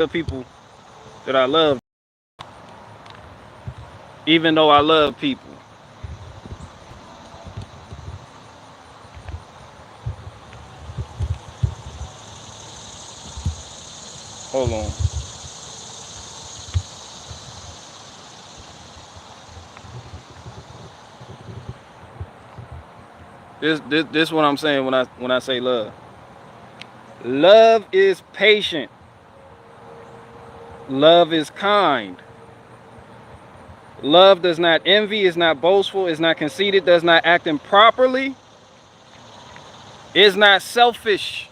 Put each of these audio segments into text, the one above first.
The people that I love, even though I love people. Hold on. This what I'm saying when I say love. Love is patient. Love is kind. Love does not envy, is not boastful, is not conceited, does not act improperly, is not selfish.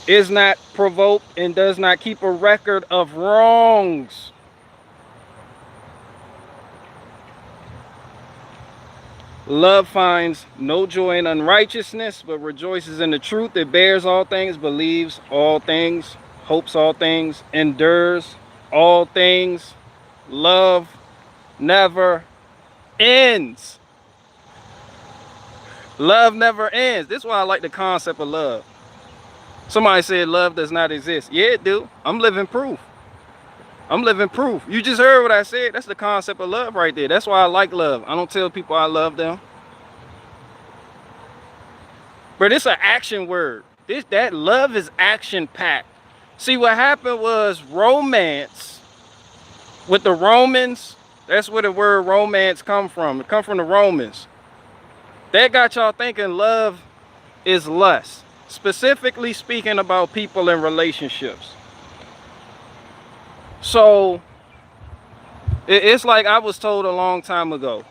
Is not provoked, and does not keep a record of wrongs. Love finds no joy in unrighteousness, but rejoices in the truth. It bears all things, believes all things, hopes all things, endures all things. Love never ends. Love never ends. This is why I like the concept of love. Somebody said love does not exist. Yeah, it do. I'm living proof. I'm living proof. You just heard what I said. That's the concept of love right there. That's why I like love. I don't tell people I love them. But it's an action word. That love is action packed. See, what happened was romance with the Romans. That's where the word romance come from. It come from the Romans. That got y'all thinking love is lust. Specifically speaking about people in relationships. So it's like I was told a long time ago.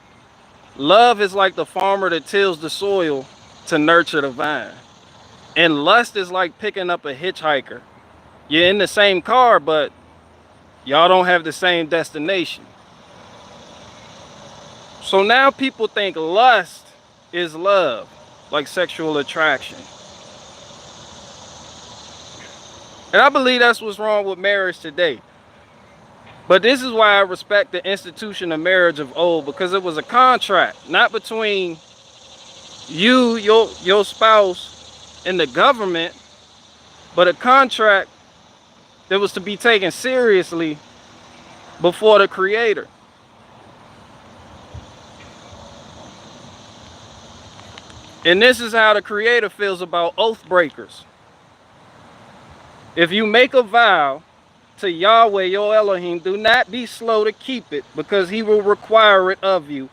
Love is like the farmer that tills the soil to nurture the vine. And lust is like picking up a hitchhiker. You're in the same car, but y'all don't have the same destination. So now people think lust is love, like sexual attraction. And I believe that's what's wrong with marriage today. But this is why I respect the institution of marriage of old, because it was a contract, not between you, your spouse, and the government, but a contract that was to be taken seriously before the Creator. And this is how the Creator feels about oath breakers. If you make a vow to Yahweh, your Elohim, do not be slow to keep it, because he will require it of you,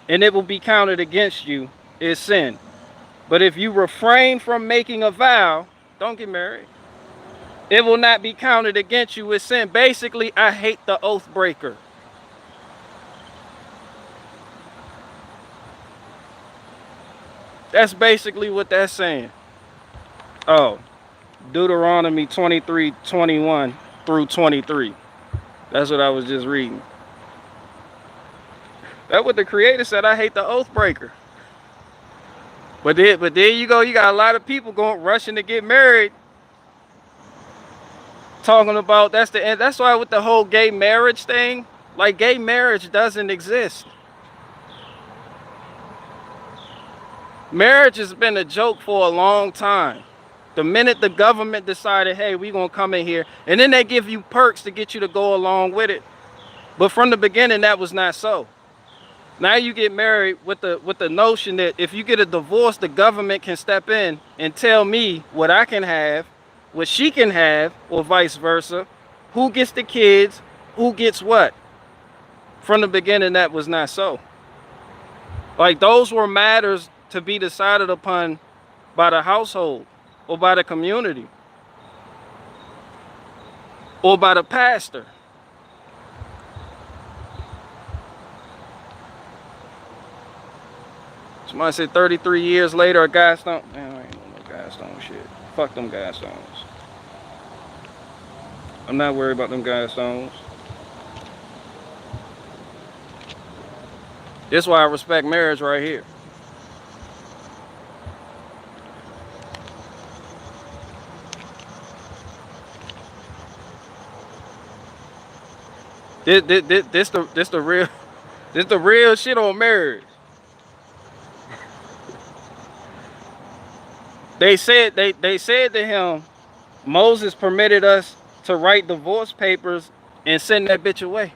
and it will be counted against you as sin. But if you refrain from making a vow, don't get married. It will not be counted against you as sin. Basically, I hate the oath breaker. That's basically what that's saying. Oh, Deuteronomy 23:21 through 23. That's what I was just reading. That's what the Creator said. I hate the oath breaker. But there you go. You got a lot of people going rushing to get married, talking about that's the end. That's why with the whole gay marriage thing, like gay marriage doesn't exist. Marriage has been a joke for a long time. The minute the government decided, hey, we're going to come in here, and then they give you perks to get you to go along with it. But from the beginning, that was not so. Now you get married with the notion that if you get a divorce, the government can step in and tell me what I can have, what she can have, or vice versa. Who gets the kids, who gets what. From the beginning, that was not so. Like, those were matters to be decided upon by the household, or by the community, or by the pastor. Somebody said 33 years later, a guy stone. Man, I ain't no guy stone shit. Fuck them guy stones. I'm not worried about them guy stones. This is why I respect marriage right here. This the real shit on marriage. They said to him, Moses permitted us to write divorce papers and send that bitch away.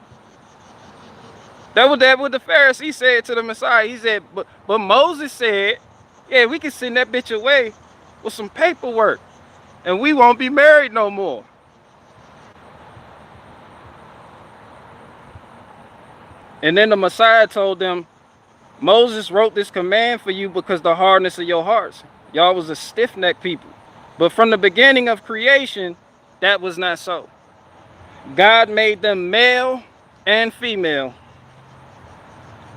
That what the Pharisee said to the Messiah. He said, but Moses said, yeah, we can send that bitch away with some paperwork and we won't be married no more. And then the Messiah told them, Moses wrote this command for you because the hardness of your hearts. Y'all was a stiff-necked people. But from the beginning of creation, that was not so. God made them male and female.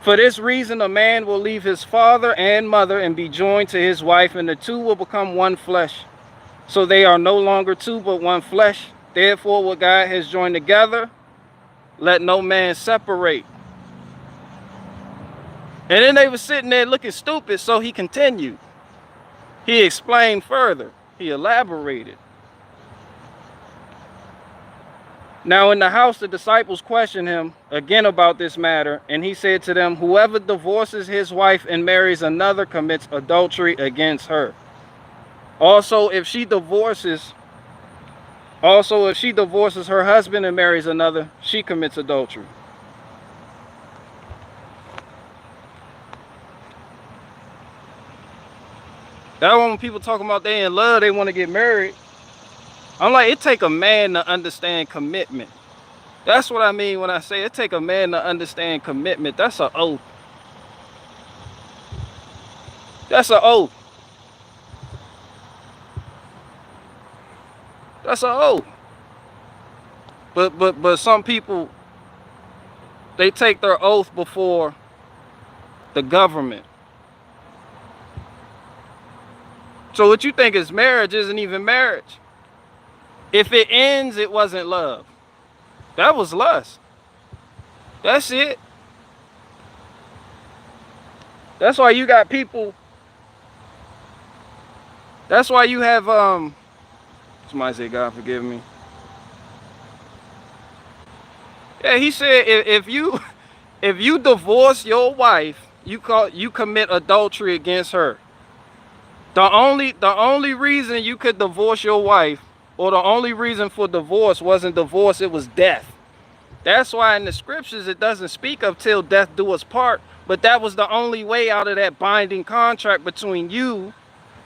For this reason, a man will leave his father and mother and be joined to his wife, and the two will become one flesh. So they are no longer two, but one flesh. Therefore, what God has joined together, let no man separate. And then they were sitting there looking stupid, so he continued. He explained further. He elaborated. Now in the house, the disciples questioned him again about this matter, and he said to them, whoever divorces his wife and marries another commits adultery against her. Also, if she divorces her husband and marries another, she commits adultery. That's when people talking about they in love, they want to get married. I'm like, it take a man to understand commitment. That's what I mean when I say it take a man to understand commitment. That's an oath. That's an oath. That's an oath. But some people, they take their oath before the government. So what you think is marriage isn't even marriage. If it ends, it wasn't love. That was lust. That's it. That's why you got people. That's why you have somebody say, God forgive me. Yeah, he said if you divorce your wife, you commit adultery against her. The only reason you could divorce your wife, or the only reason for divorce wasn't divorce, it was death. That's why in the scriptures it doesn't speak of till death do us part, but that was the only way out of that binding contract between you,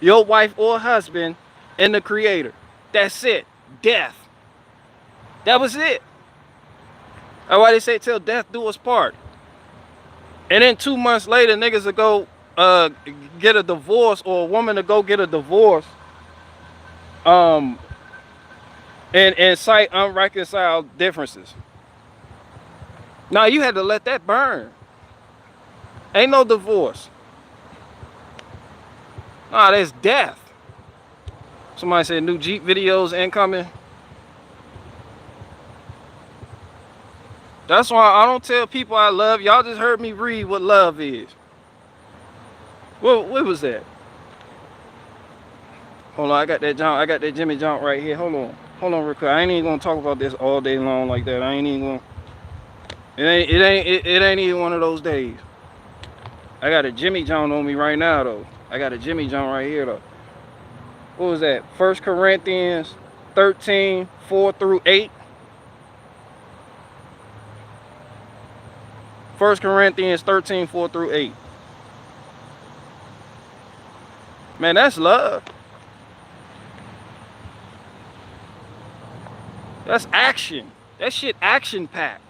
your wife or husband, and the Creator. That's it. Death. That was it. That's why they say till death do us part. And then 2 months later, niggas will go get a divorce, or a woman to go get a divorce, and cite unreconciled differences. Now you had to let that burn. Ain't no divorce. Nah, that's death. Somebody said new Jeep videos incoming. That's why I don't tell people I love. Y'all just heard me read what love is. What was that? Hold on, I got that Jimmy Jump right here. Hold on real quick. I ain't even gonna talk about this all day long like that. I ain't even gonna. It ain't even one of those days. I got a Jimmy Jump on me right now though. I got a Jimmy Jump right here though. What was that? 1 Corinthians 13, 4 through 8. 1 Corinthians 13, 4 through 8. Man, that's love. That's action. That shit action packed.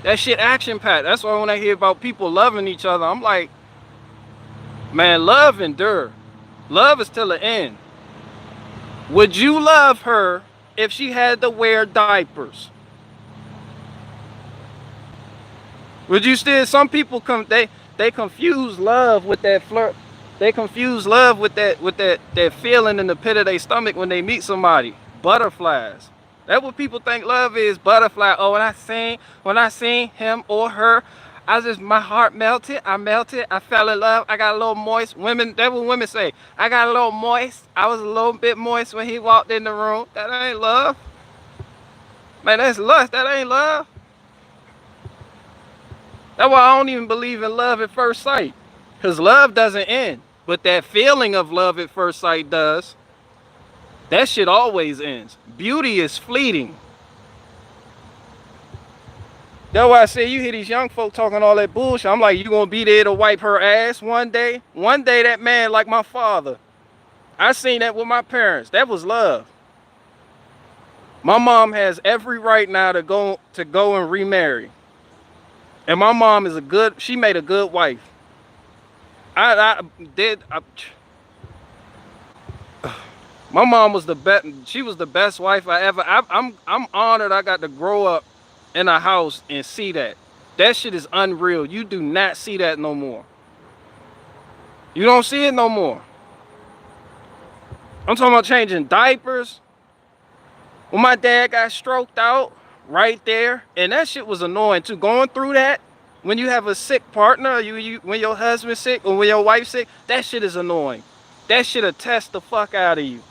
That shit action packed. That's why when I hear about people loving each other, I'm like, man, love endure. Love is till the end. Would you love her if she had to wear diapers? Would you still? Some people they confuse love with that flirt. They confuse love with that feeling in the pit of their stomach when they meet somebody. Butterflies. That's what people think love is. Butterfly. Oh, when I seen him or her, my heart melted. I fell in love. I got a little moist. Women, that's what women say. I got a little moist. I was a little bit moist when he walked in the room. That ain't love. Man, that's lust. That ain't love. That's why I don't even believe in love at first sight. Because love doesn't end. But that feeling of love at first sight does. That shit always ends. Beauty is fleeting. That's why I say you hear these young folk talking all that bullshit. I'm like, you gonna be there to wipe her ass one day? One day that man, like my father, I seen that with my parents. That was love. My mom has every right now to go and remarry. And my mom is she made a good wife. My mom was the best. She was the best wife I ever. I'm honored I got to grow up in a house and see that. That shit is unreal. You do not see that no more. You don't see it no more. I'm talking about changing diapers. When my dad got stroked out, right there, and that shit was annoying too. Going through that, when you have a sick partner, when your husband's sick or when your wife's sick, that shit is annoying. That shit'll test the fuck out of you.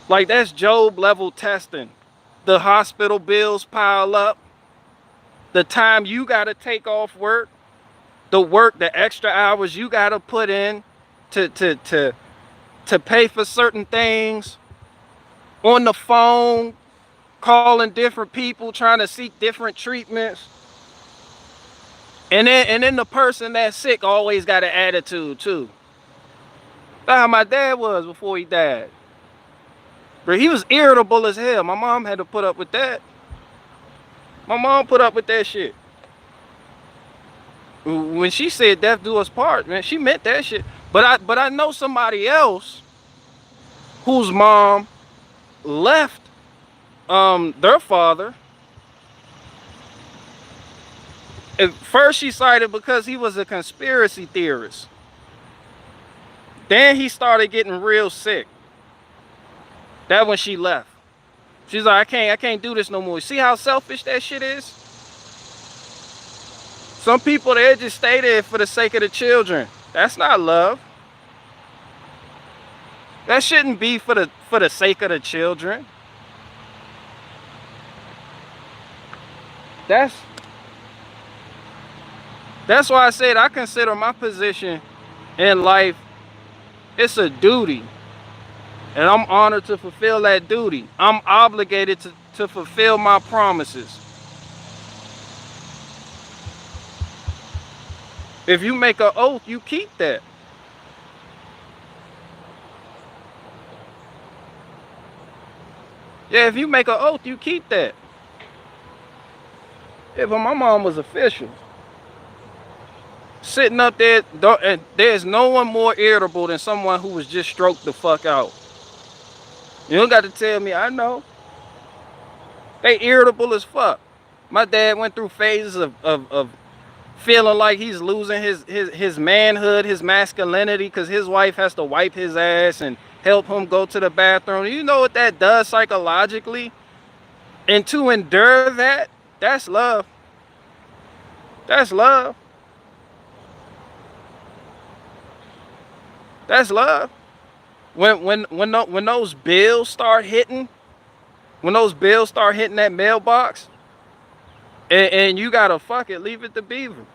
Like, that's Job level testing. The hospital bills pile up. The time you gotta take off work, the extra hours you gotta put in to pay for certain things. On the phone, calling different people, trying to seek different treatments. And then the person that's sick always got an attitude too. That's how my dad was before he died. But he was irritable as hell. My mom had to put up with that. My mom put up with that shit. When she said death do us part, man, she meant that shit. But I know somebody else whose mom left their father. At first she cited because he was a conspiracy theorist. Then he started getting real sick. That when she left. She's like, I can't do this no more. See how selfish that shit is? Some people, they just stay there for the sake of the children. That's not love. That shouldn't be for the sake of the children. That's why I said I consider my position in life, it's a duty. And I'm honored to fulfill that duty. I'm obligated to fulfill my promises. If you make an oath, you keep that. Yeah, if you make an oath, you keep that. Yeah, but my mom was official. Sitting up there, and there's no one more irritable than someone who was just stroked the fuck out. You don't got to tell me, I know. They irritable as fuck. My dad went through phases of feeling like he's losing his manhood, his masculinity, because his wife has to wipe his ass and help him go to the bathroom. You know what that does psychologically? And to endure that, that's love. That's love. That's love. When those bills start hitting, that mailbox, and you gotta fuck it, leave it to Beaver.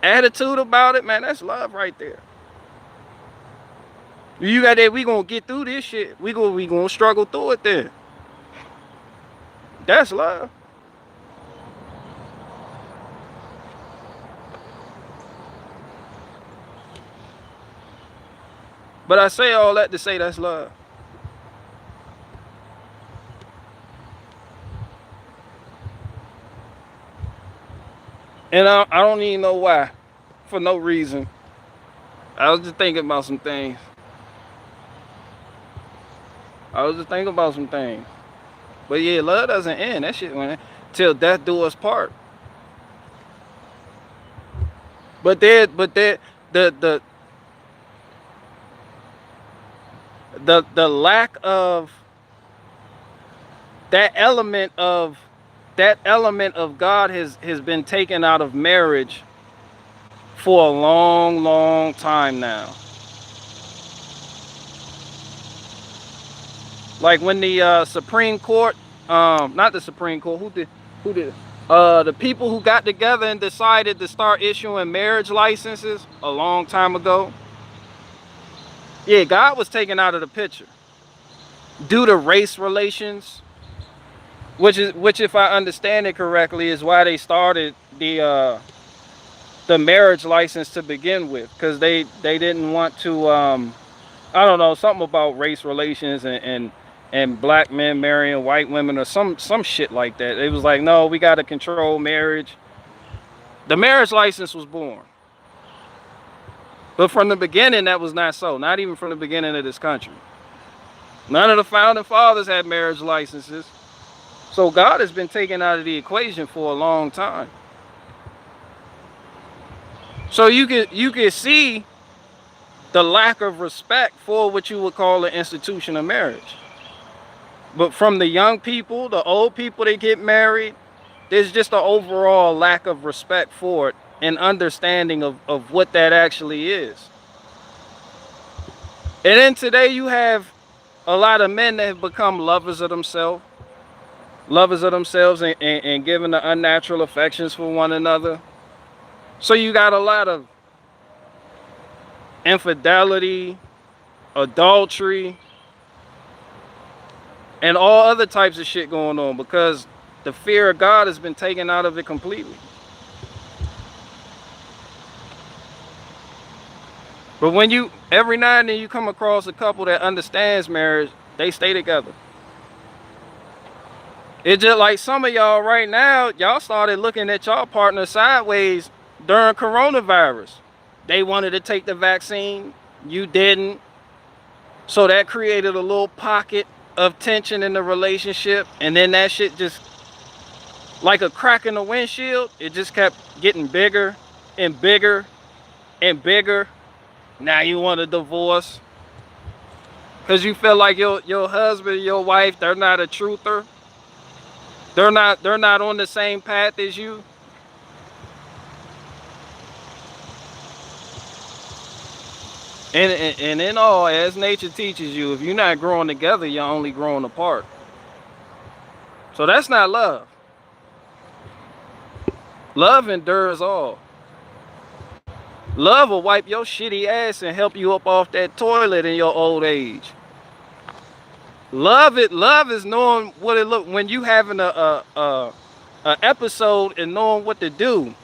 Attitude about it, man, that's love right there. You got that, we gonna get through this shit. We gonna struggle through it then. That's love. But I say all that to say that's love. And I don't even know why. For no reason. I was just thinking about some things. But yeah, love doesn't end. That shit went till death do us part. But the lack of that element of God has been taken out of marriage for a long time now. Like when the Supreme Court, not the Supreme Court, who did The people who got together and decided to start issuing marriage licenses a long time ago, yeah, God was taken out of the picture due to race relations, which if I understand it correctly, is why they started the marriage license to begin with, because they didn't want to I don't know, something about race relations and black men marrying white women or some shit like that. It was like, no, we got to control marriage. The marriage license was born, but from the beginning that was not so. Not even from the beginning of this country. None of the founding fathers had marriage licenses. So God has been taken out of the equation for a long time. So you can see the lack of respect for what you would call the institution of marriage. But from the young people, the old people that get married, there's just an overall lack of respect for it and understanding of what that actually is. And then today you have a lot of men that have become lovers of themselves and giving the unnatural affections for one another. So you got a lot of infidelity, adultery, and all other types of shit going on because the fear of God has been taken out of it completely. But when you, every now and then you come across a couple that understands marriage, they stay together. It's just like some of y'all right now, y'all started looking at y'all partner sideways during coronavirus. They wanted to take the vaccine, you didn't. So that created a little pocket of tension in the relationship, and then that shit just, like a crack in the windshield, it just kept getting bigger and bigger and bigger. Now you want a divorce because you feel like your husband, your wife, they're not a truther. They're not on the same path as you. And in all, as nature teaches you, if you're not growing together, you're only growing apart. So that's not love. Love endures all. Love will wipe your shitty ass and help you up off that toilet in your old age. Love is knowing what it look when you having a episode and knowing what to do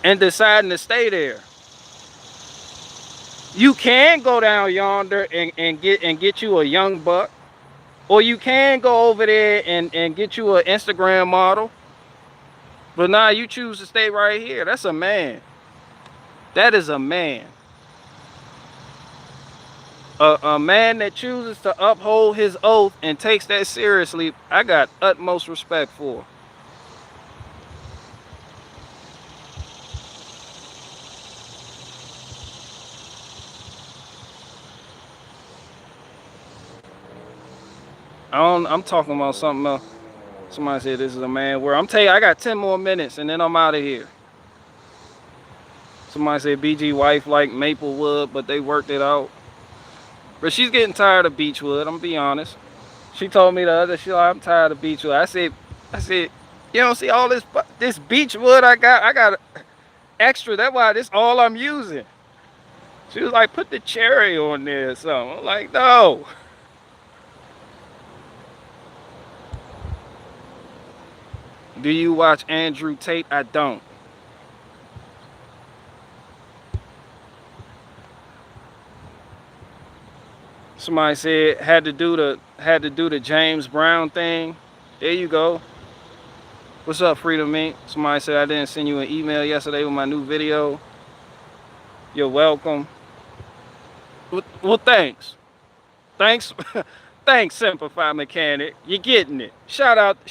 and deciding to stay there. You can go down yonder and get you a young buck, or you can go over there and get you an Instagram model. But now you choose to stay right here. That's a man. That is a man. A man that chooses to uphold his oath and takes that seriously, I got utmost respect for. I'm talking about something else. Somebody said this is a man where I'm telling you, I got 10 more minutes and then I'm out of here. Somebody said BG wife like Maplewood, but they worked it out. But she's getting tired of Beechwood, I'm gonna be honest. She told me the other, she like, I'm tired of Beechwood. I said, you don't see all this Beechwood I got extra, that's why this all I'm using. She was like, put the cherry on there or something. I'm like, no. Do you watch Andrew Tate? I don't. Somebody said had to do the James Brown thing. There you go. What's up, Freedom Inc? Somebody said I didn't send you an email yesterday with my new video. You're welcome. Well, thanks. Thanks. Thanks, Simplify Mechanic. You're getting it. Shout out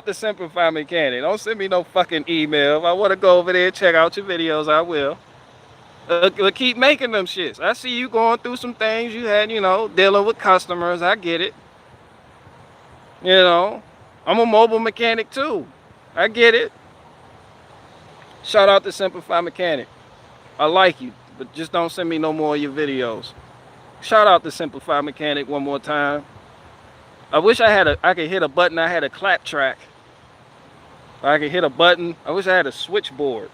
to Simplify Mechanic. Don't send me no fucking email. If I want to go over there and check out your videos, I will. But keep making them shits. I see you going through some things you had, dealing with customers. I get it. I'm a mobile mechanic too. I get it. Shout out to Simplify Mechanic. I like you, but just don't send me no more of your videos. Shout out to Simplify Mechanic one more time. I wish I could hit a button. I had a clap track. I could hit a button. I wish I had a switchboard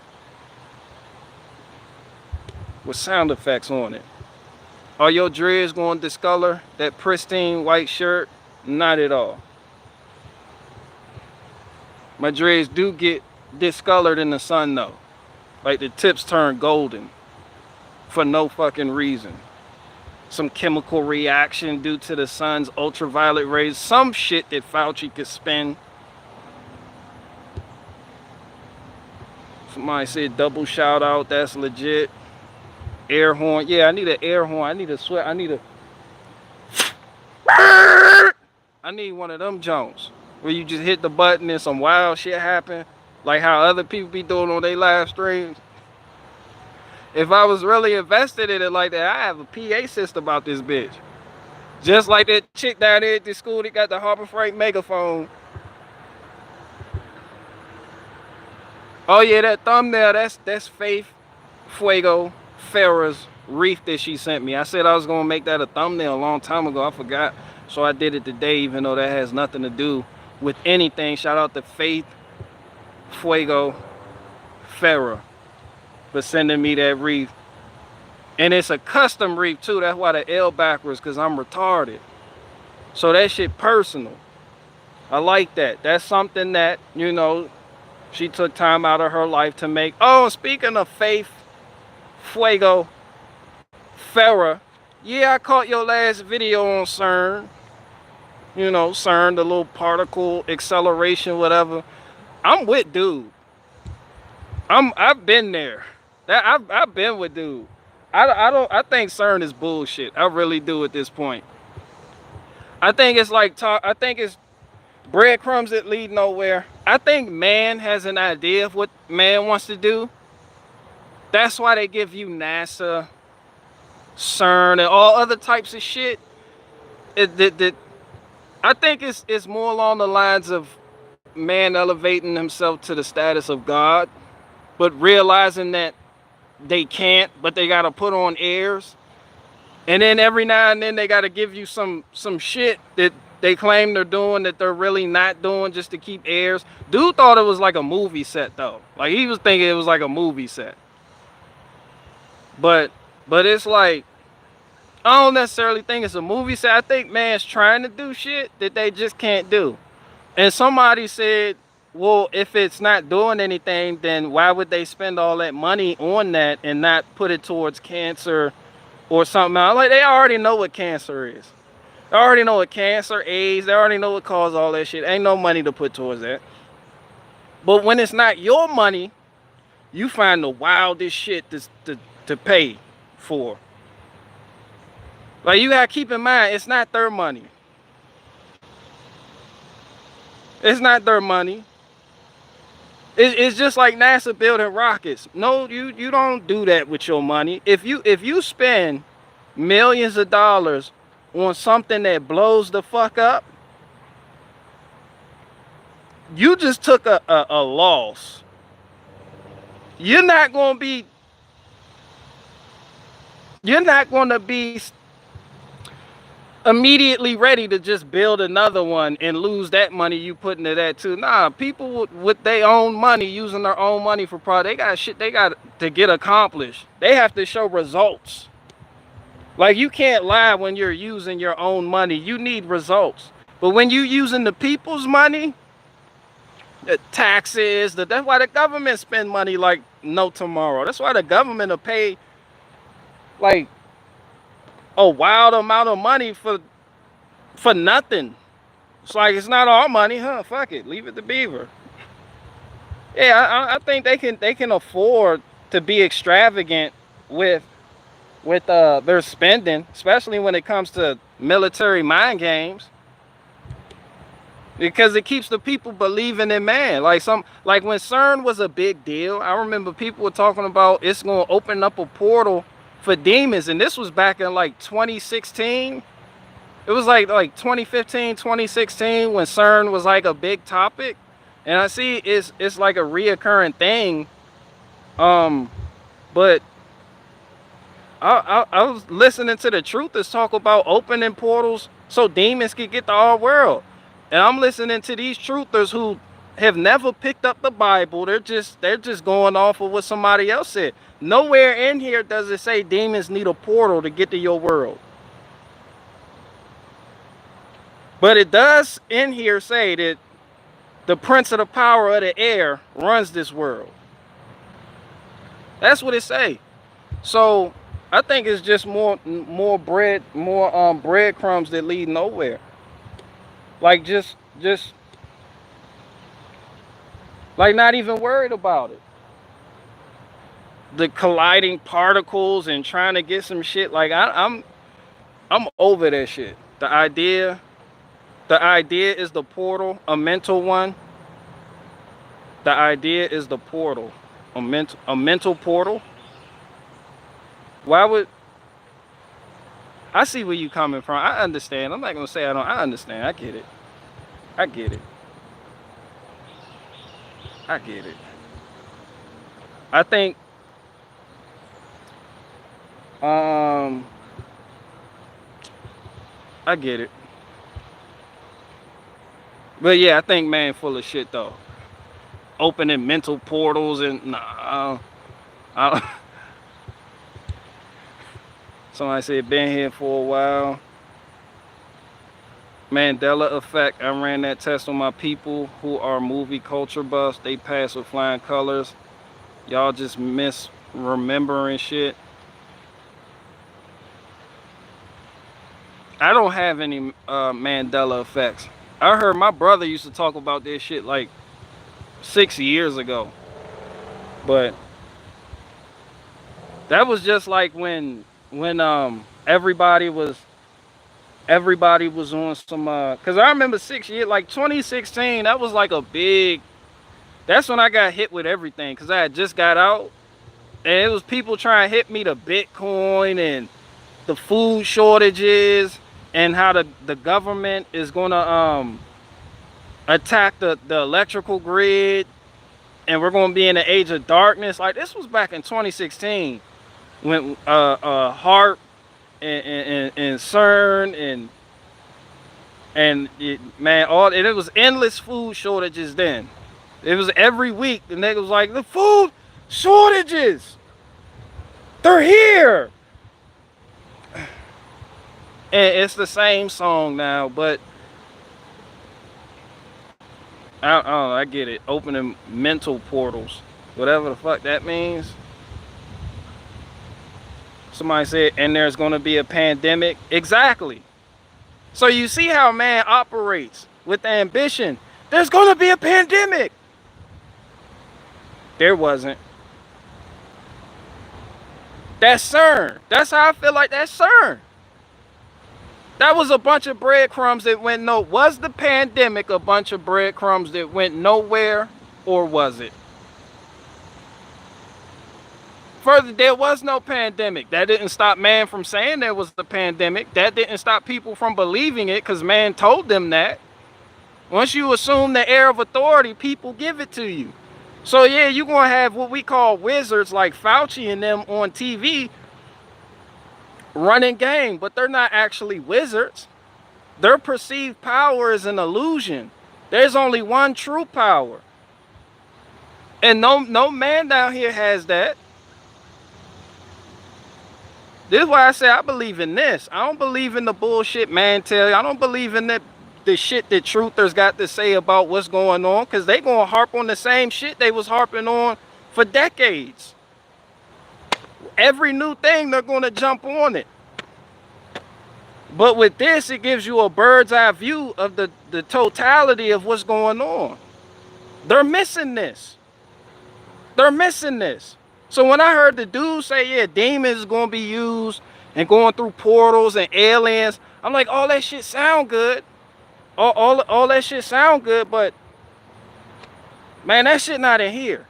with sound effects on it. Are your dreads going to discolor that pristine white shirt? Not at all. My dreads do get discolored in the sun though. Like the tips turn golden for no fucking reason. Some chemical reaction due to the sun's ultraviolet rays. Some shit that Fauci could spin. Somebody said double shout out. That's legit. Air horn. Yeah, I need an air horn. I need a sweat. I need one of them Jones where you just hit the button and some wild shit happen, like how other people be doing on their live streams. If I was really invested in it like that, I have a PA system about this bitch. Just like that chick down there at the school that got the Harbor Freight megaphone. Oh yeah, that thumbnail, that's Faith Fuego Farrah's wreath that she sent me. I said I was gonna make that a thumbnail a long time ago. I forgot. So I did it today, even though that has nothing to do with anything. Shout out to Faith Fuego Farrah for sending me that wreath. And it's a custom wreath too. That's why the L backwards, because I'm retarded. So that shit personal. I like that. That's something that, you know, she took time out of her life to make. Oh, speaking of Faith Fuego Farrah, yeah, I caught your last video on CERN. You know, CERN, the little particle acceleration, whatever. I'm with dude. I've been there. I've been with dude. I think CERN is bullshit. I really do at this point. I think it's like I think it's breadcrumbs that lead nowhere. I think man has an idea of what man wants to do. That's why they give you NASA, CERN, and all other types of shit. I think it's more along the lines of man elevating himself to the status of God, but realizing that they can't, but they gotta put on airs. And then every now and then they gotta give you some shit that they claim they're doing that they're really not doing just to keep airs. Dude thought it was like a movie set though. Like he was thinking it was like a movie set. But it's like, I don't necessarily think it's a movie set. I think man's trying to do shit that they just can't do. And somebody said, well, if it's not doing anything, then why would they spend all that money on that and not put it towards cancer or something else? Like, they already know what cancer is. They already know what cancer, AIDS, they already know what causes all that shit. Ain't no money to put towards that. But when it's not your money, you find the wildest shit to pay for. Like, you gotta keep in mind, it's not their money. It's not their money. It's just like NASA building rockets. No, you don't do that with your money. If you spend millions of dollars on something that blows the fuck up, you just took a loss. You're not gonna be immediately ready to just build another one and lose that money you put into that too. Nah, people with their own money, using their own money for product, they got shit they got to get accomplished. They have to show results. Like, you can't lie when you're using your own money. You need results. But when you using the people's money, the taxes, that's why the government spend money like no tomorrow. That's why the government will pay like a wild amount of money for nothing. It's like, it's not our money, huh? Fuck it, leave it to Beaver. Yeah, I think they can afford to be extravagant with their spending, especially when it comes to military mind games, because it keeps the people believing in man. Like when CERN was a big deal, I remember people were talking about it's going to open up a portal for demons, and this was back in like 2016. It was like 2015, 2016 when CERN was like a big topic, and I see it's like a reoccurring thing. But I was listening to the truthers talk about opening portals so demons could get to our world, and I'm listening to these truthers who have never picked up the Bible. They're just going off of what somebody else said. Nowhere in here does it say demons need a portal to get to your world. But it does in here say that the prince of the power of the air runs this world. That's what it say. So I think it's just more breadcrumbs that lead nowhere. Like just like not even worried about it. The colliding particles and trying to get some shit. Like I'm over that shit. The idea is the portal, a mental one. The idea is the portal, a mental portal. Why would I see where you coming from? I understand. I'm not gonna say I don't. I understand. I get it. I get it. I get it. I think I get it. But yeah, I think man full of shit though. Opening mental portals and nah. Somebody said been here for a while. Mandela Effect. I ran that test on my people who are movie culture buffs. They pass with flying colors. Y'all just misremembering shit. I don't have any Mandela effects. I heard my brother used to talk about this shit like 6 years ago. But that was just like when everybody was on some cause I remember 6 years, like 2016, that was like a big, that's when I got hit with everything, cause I had just got out and it was people trying to hit me to Bitcoin and the food shortages and how the government is gonna attack the electrical grid and we're gonna be in the age of darkness. Like this was back in 2016 when HARP and CERN and it was endless food shortages then. It was every week the nigga was like, the food shortages, they're here. And it's the same song now, but I don't know, I get it. Opening mental portals, whatever the fuck that means. Somebody said, and there's gonna be a pandemic. Exactly. So you see how man operates with ambition. There's gonna be a pandemic. There wasn't. That's CERN. That's how I feel like that's CERN. That was a bunch of breadcrumbs that went no. Was the pandemic a bunch of breadcrumbs that went nowhere, or was it? Further, there was no pandemic. That didn't stop man from saying there was a pandemic. That didn't stop people from believing it because man told them that. Once you assume the air of authority, people give it to you. So yeah, you're going to have what we call wizards like Fauci and them on TV running game, but they're not actually wizards. Their perceived power is an illusion. There's only one true power. And no man down here has that. This is why I say I believe in this. I don't believe in the bullshit man tell you. I don't believe in the shit that truthers got to say about what's going on, because they gonna harp on the same shit they was harping on for decades. Every new thing, they're gonna jump on it. But with this, it gives you a bird's eye view of the totality of what's going on. They're missing this. They're missing this. So when I heard the dude say, yeah, demons is going to be used and going through portals and aliens, I'm like, all that shit sound good. All that shit sound good, but man, that shit not in here.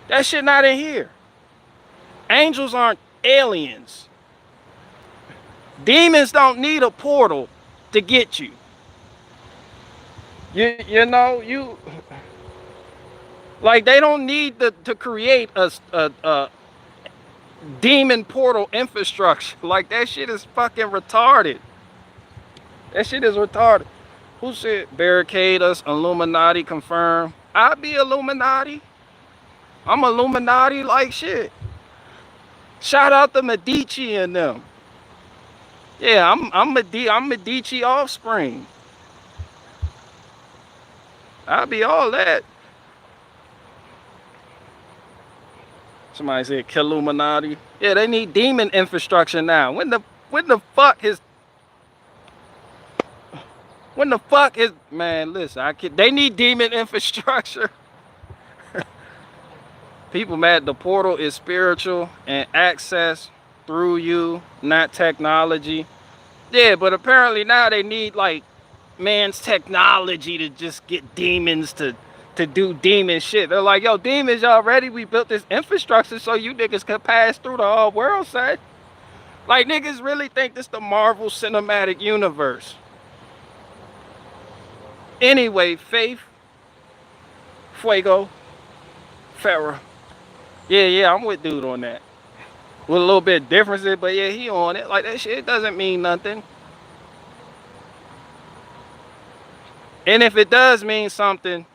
That shit not in here. Angels aren't aliens. Demons don't need a portal to get you. You know, like they don't need to create a demon portal infrastructure. Like that shit is fucking retarded. That shit is retarded. Who said barricade us? Illuminati confirmed. I be Illuminati. I'm Illuminati like shit. Shout out to Medici and them. Yeah, I'm Medici offspring. I be all that. Somebody said Killuminati. Yeah, they need demon infrastructure now. When the fuck is man? Listen, they need demon infrastructure. People mad the portal is spiritual and access through you, not technology. Yeah, but apparently now they need like man's technology to just get demons to do demon shit. They're like, yo, demons, y'all ready? We built this infrastructure so you niggas can pass through the whole world, son. Like, niggas really think this the Marvel Cinematic Universe. Anyway, Faith, Fuego, Farrah. Yeah, I'm with dude on that. With a little bit of differences, but yeah, he on it. Like, that shit doesn't mean nothing. And if it does mean something,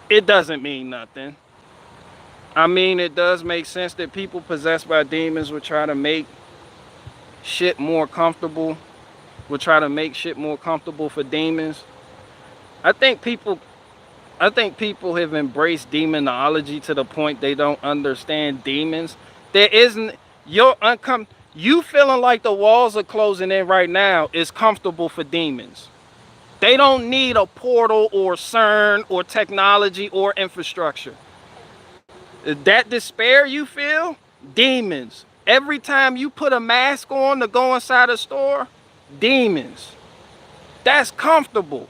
it doesn't mean nothing. I mean, it does make sense that people possessed by demons would try to make shit more comfortable. Would try to make shit more comfortable for demons. I think people have embraced demonology to the point they don't understand demons. There isn't you feeling like the walls are closing in right now is comfortable for demons. They don't need a portal or CERN or technology or infrastructure. That despair you feel, demons. Every time you put a mask on to go inside a store, demons. That's comfortable.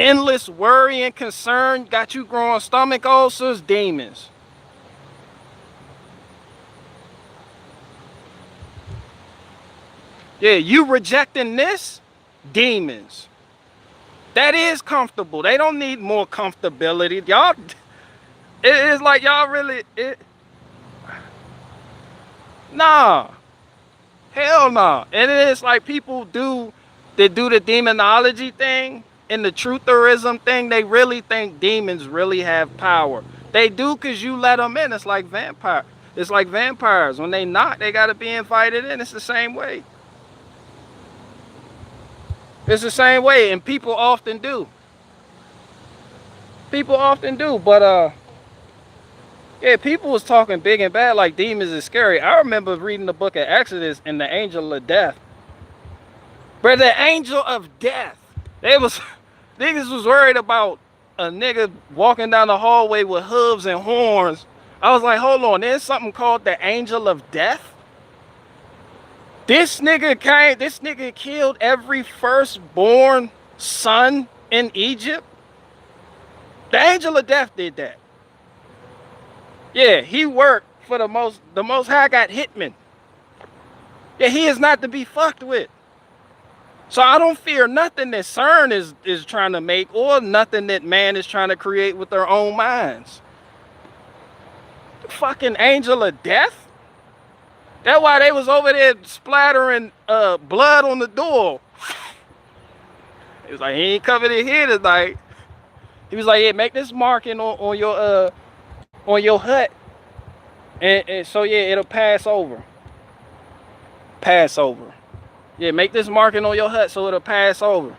Endless worry and concern got you growing stomach ulcers, demons. Yeah, you rejecting this? Demons. That is comfortable. They don't need more comfortability. Y'all, it is like y'all really, nah. Hell nah. And it is like people that do the demonology thing and the trutherism thing, they really think demons really have power. They do because you let them in. It's like vampire. It's like vampires. When they knock, they got to be invited in. It's the same way. It's the same way, and people often do. People often do, but yeah, people was talking big and bad like demons is scary. I remember reading the book of Exodus and the angel of death. But the angel of death, niggas was worried about a nigga walking down the hallway with hooves and horns. I was like, hold on, there's something called the angel of death? This nigga killed every firstborn son in Egypt. The angel of death did that. Yeah, he worked for the most high got hitmen. Yeah, he is not to be fucked with. So I don't fear nothing that CERN is trying to make or nothing that man is trying to create with their own minds. The fucking angel of death? That's why they was over there splattering blood on the door. He was like, he ain't coming in here tonight. He was like, yeah, make this marking on your hut. And so yeah, it'll pass over. Passover. Yeah, make this marking on your hut so it'll pass over.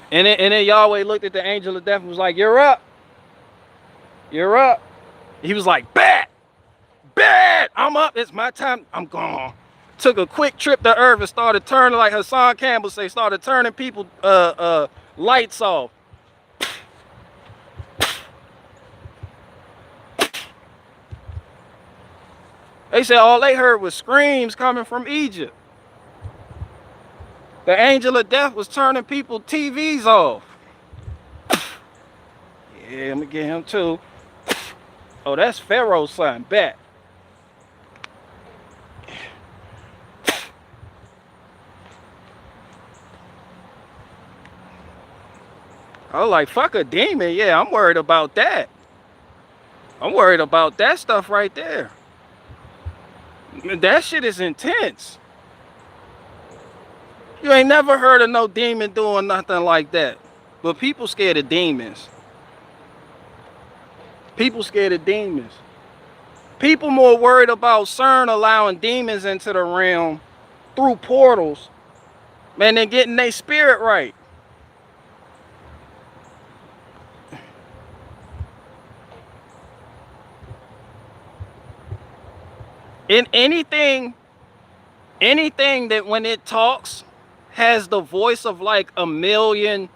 And then Yahweh looked at the angel of death and was like, you're up. You're up. He was like, bet. I'm up. It's my time. I'm gone. Took a quick trip to Earth and started turning, like Hassan Campbell say, started turning people lights off. They said all they heard was screams coming from Egypt. The angel of death was turning people TVs off. Yeah, I'm gonna get him too. Oh, that's Pharaoh's son. Bet. I was like, fuck a demon. Yeah, I'm worried about that. I'm worried about that stuff right there. That shit is intense. You ain't never heard of no demon doing nothing like that. But people scared of demons. People scared of demons. People more worried about CERN allowing demons into the realm through portals, man, than getting their spirit right. In anything that when it talks has the voice of like a million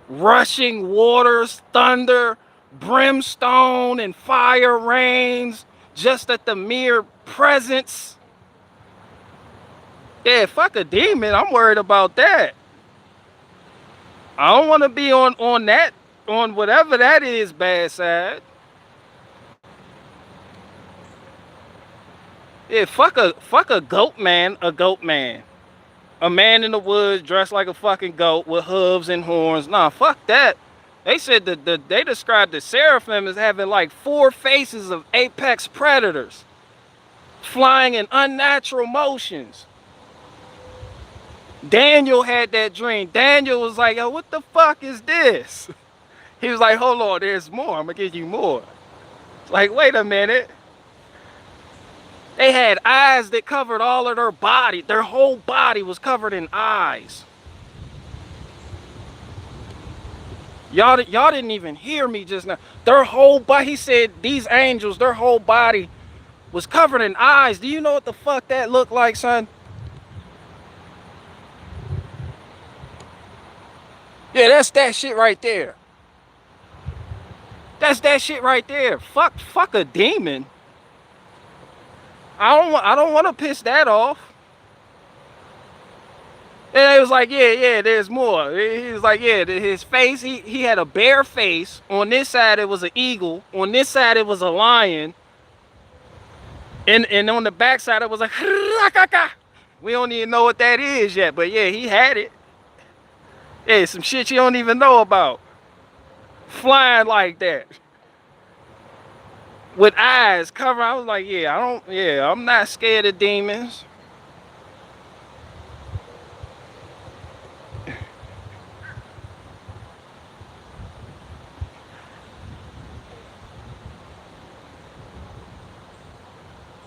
rushing waters, thunder, brimstone, and fire rains, just at the mere presence. Yeah, fuck a demon. I'm worried about that. I don't want to be on that, on whatever that is bad side. Yeah, fuck a goat man, a man in the woods dressed like a fucking goat with hooves and horns. Nah, fuck that. They said they described the seraphim as having like 4 faces of apex predators, flying in unnatural motions. Daniel had that dream. Daniel was like, yo, what the fuck is this? He was like, hold on, there's more. I'm gonna give you more. It's like, wait a minute. They had eyes that covered all of their body. Their whole body was covered in eyes. Y'all didn't even hear me just now. Their whole body, he said, these angels, their whole body was covered in eyes. Do you know what the fuck that looked like, son? Yeah, that's that shit right there. That's that shit right there. Fuck a demon. I don't want to piss that off. And it was like, yeah, there's more. He was like, yeah, his face, he had a bare face. On this side, it was an eagle. On this side, it was a lion. And on the back side, it was like, we don't even know what that is yet. But yeah, he had it. Yeah, some shit you don't even know about. Flying like that. With eyes covered. I was like, I'm not scared of demons.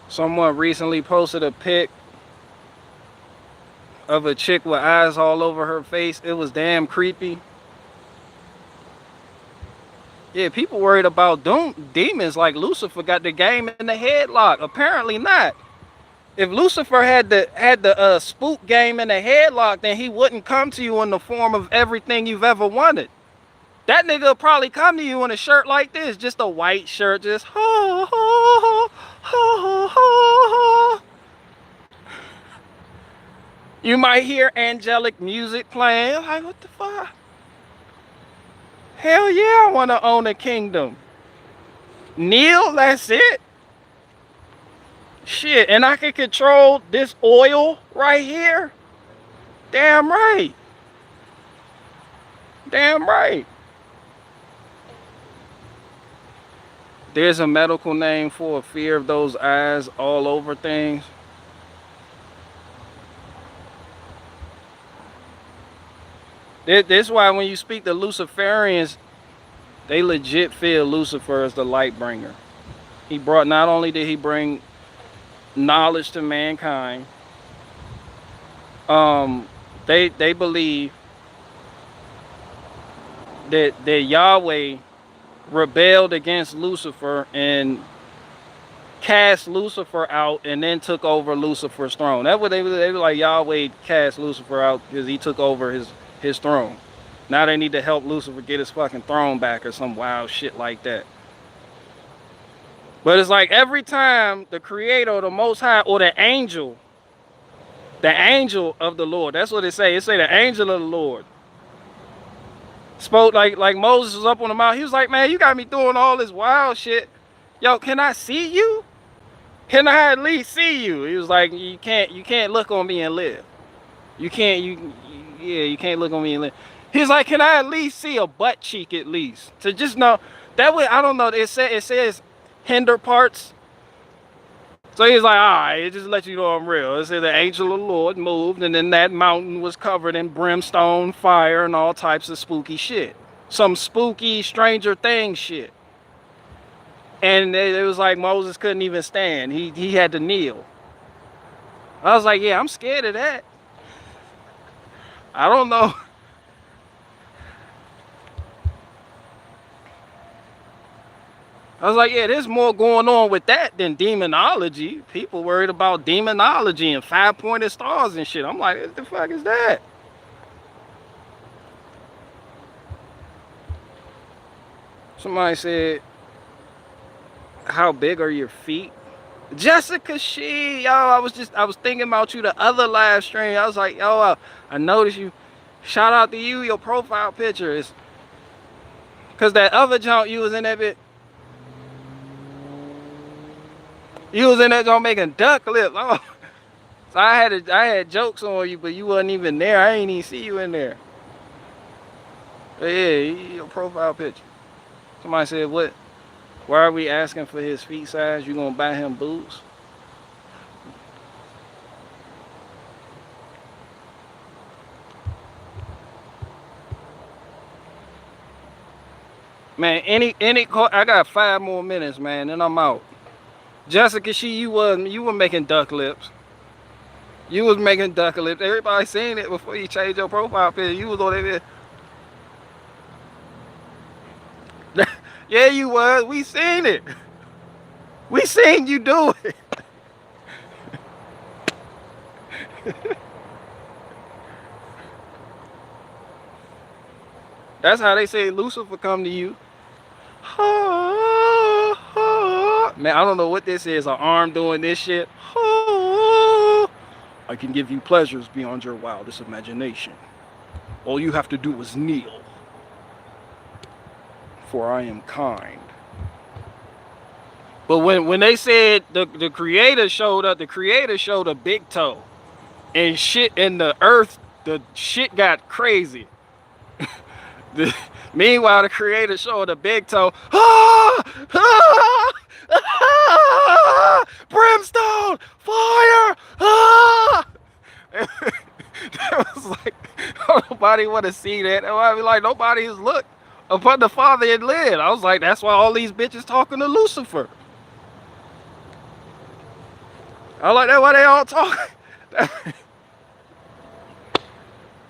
Someone recently posted a pic of a chick with eyes all over her face. It was damn creepy. Yeah, people worried about demons like Lucifer got the game in the headlock. Apparently not. If Lucifer had the spook game in the headlock, then he wouldn't come to you in the form of everything you've ever wanted. That nigga will probably come to you in a shirt like this, just a white shirt, just ho ho ho ho ho. You might hear angelic music playing. Like, what the fuck? Hell yeah, I want to own a kingdom. Kneel, that's it. Shit, and I can control this oil right here. Damn right. Damn right. There's a medical name for a fear of those eyes all over things. This is why when you speak to Luciferians, they legit feel Lucifer as the light bringer. He brought, not only did he bring knowledge to mankind, they believe that Yahweh rebelled against Lucifer and cast Lucifer out and then took over Lucifer's throne. That's what they were like, Yahweh cast Lucifer out because he took over his throne. Now they need to help Lucifer get his fucking throne back or some wild shit like that. But it's like every time the creator, the most high, or the angel of the Lord, that's what it say. It say the angel of the Lord spoke like Moses was up on the mountain. He was like, man, you got me doing all this wild shit. Yo, can I see you? Can I at least see you? He was like, you can't look on me and live. You can't look on me and live. He's like, can I at least see a butt cheek at least? To just know that way, I don't know. It says hinder parts. So he's like, all right, it just let you know I'm real. It said the angel of the Lord moved, and then that mountain was covered in brimstone, fire, and all types of spooky shit. Some spooky Stranger Things shit. And it was like Moses couldn't even stand. He had to kneel. I was like, yeah, I'm scared of that. I don't know. I was like, yeah, there's more going on with that than demonology. People worried about demonology and five-pointed stars and shit. I'm like, what the fuck is that? Somebody said, how big are your feet? Jessica, yo, I was thinking about you the other live stream. I was like, yo, I noticed you. Shout out to you, your profile picture is, cause that other junk you was in that bit. You was in that junk making duck lips. Oh, so I had jokes on you, but you wasn't even there. I ain't even see you in there. But yeah, your profile picture. Somebody said, what? Why are we asking for his feet size? You gonna buy him boots? Man, I got 5 more minutes, man, and I'm out. Jessica, you were making duck lips. You was making duck lips. Everybody seen it before you changed your profile picture. You was on there. Yeah, you was. We seen it. We seen you do it. That's how they say Lucifer come to you. Man, I don't know what this is. An arm doing this shit. I can give you pleasures beyond your wildest imagination. All you have to do is kneel. For I am kind. But when they said the creator showed up, the creator showed a big toe. And shit in the earth, the shit got crazy. Meanwhile, the creator showed a big toe. Brimstone! Fire! That was like, nobody want to see that. I mean, like, nobody has looked upon the Father and lived. I was like, that's why all these bitches talking to Lucifer. I was like, that's why they all talking.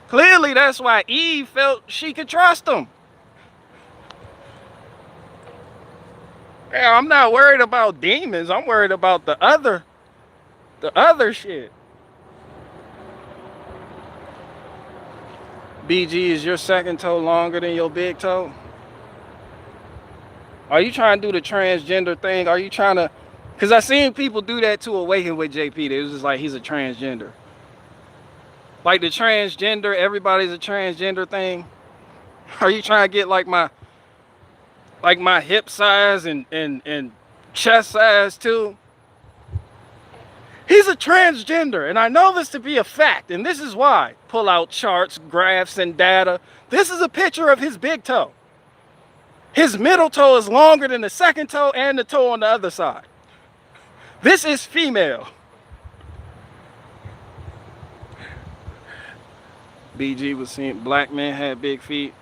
Clearly, that's why Eve felt she could trust him. Yeah, I'm not worried about demons. I'm worried about the other shit. BG, is your second toe longer than your big toe? Are you trying to do the transgender thing? Are you trying to... Because I seen people do that to Awaken with JP. It was just like, he's a transgender. Like the transgender, everybody's a transgender thing. Are you trying to get like my hip size and chest size too? He's a transgender, and I know this to be a fact, and this is why. Pull out charts, graphs, and data. This is a picture of his big toe. His middle toe is longer than the second toe and the toe on the other side. This is female. BG was seeing black men had big feet.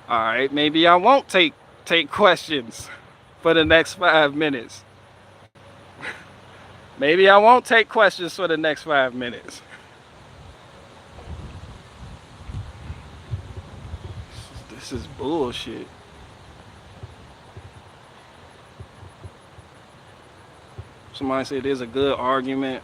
All right, maybe I won't take questions for the next 5 minutes. Maybe I won't take questions for the next 5 minutes. This is bullshit. Somebody said there's a good argument.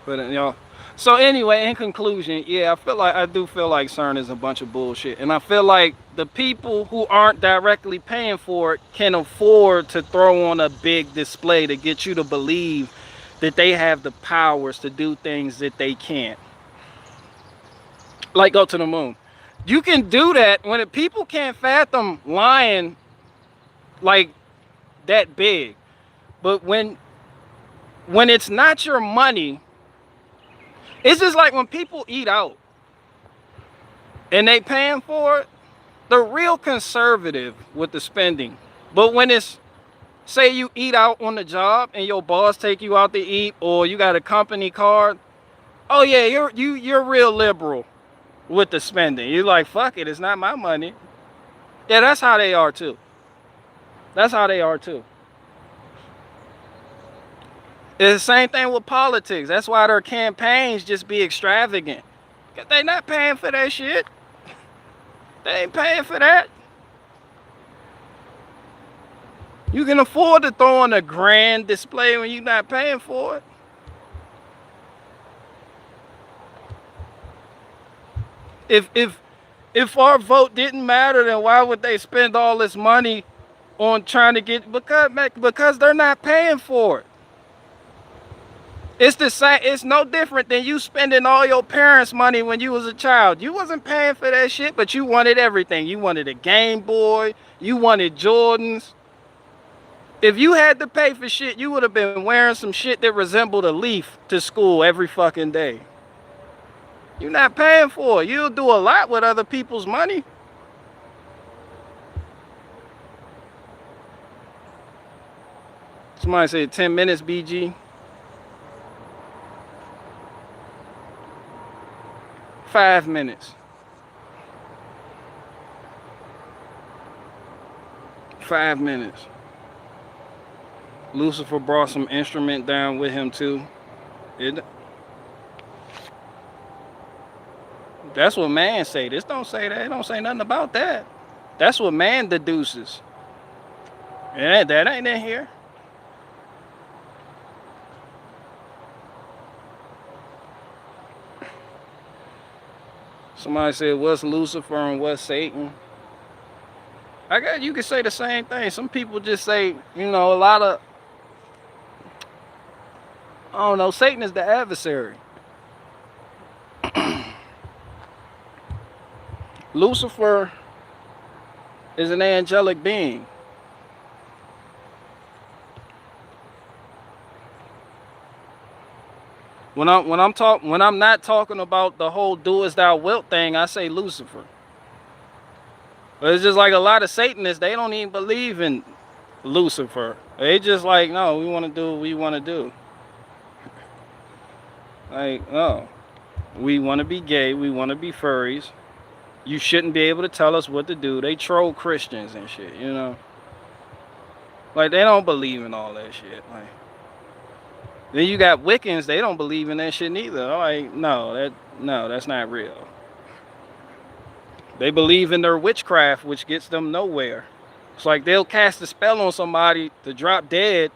But y'all. So anyway, in conclusion, yeah, I do feel like CERN is a bunch of bullshit. And I feel like the people who aren't directly paying for it can afford to throw on a big display to get you to believe that they have the powers to do things that they can't. Like go to the moon. You can do that when people can't fathom lying like that big. But when it's not your money, it's just like when people eat out and they paying for it, the real conservative with the spending But when it's, say you eat out on the job and your boss take you out to eat, or you got a company card, oh yeah, you're real liberal with the spending. You're like, fuck it, it's not my money. Yeah, that's how they are too. That's how they are too. It's the same thing with politics. That's why their campaigns just be extravagant. Cause they not paying for that shit. They ain't paying for that. You can afford to throw on a grand display when you're not paying for it. If our vote didn't matter, then why would they spend all this money on trying to get, because they're not paying for it. It's the same. It's no different than you spending all your parents' money when you was a child. You wasn't paying for that shit, but you wanted everything. You wanted a Game Boy. You wanted Jordans. If you had to pay for shit, you would have been wearing some shit that resembled a leaf to school every fucking day. You're not paying for it. You'll do a lot with other people's money. Somebody said 10 minutes, BG. 5 minutes. 5 minutes. Lucifer brought some instrument down with him too. That's what man say. This don't say that. It don't say nothing about that. That's what man deduces. Yeah, that ain't in here. Somebody said, what's Lucifer and what's Satan? I guess you could say the same thing. Some people just say, you know, a lot of, I don't know, Satan is the adversary. Lucifer is an angelic being. When I'm not talking about the whole do as thou wilt thing, I say Lucifer. But it's just like a lot of Satanists, they don't even believe in Lucifer. They just like, no, we want to do what we want to do. Like, no, we want to be gay, we want to be furries. You shouldn't be able to tell us what to do. They troll Christians and shit, you know. Like, they don't believe in all that shit. Like, then you got Wiccans, they don't believe in that shit neither. Like, no, that's not real. They believe in their witchcraft, which gets them nowhere. It's like they'll cast a spell on somebody to drop dead,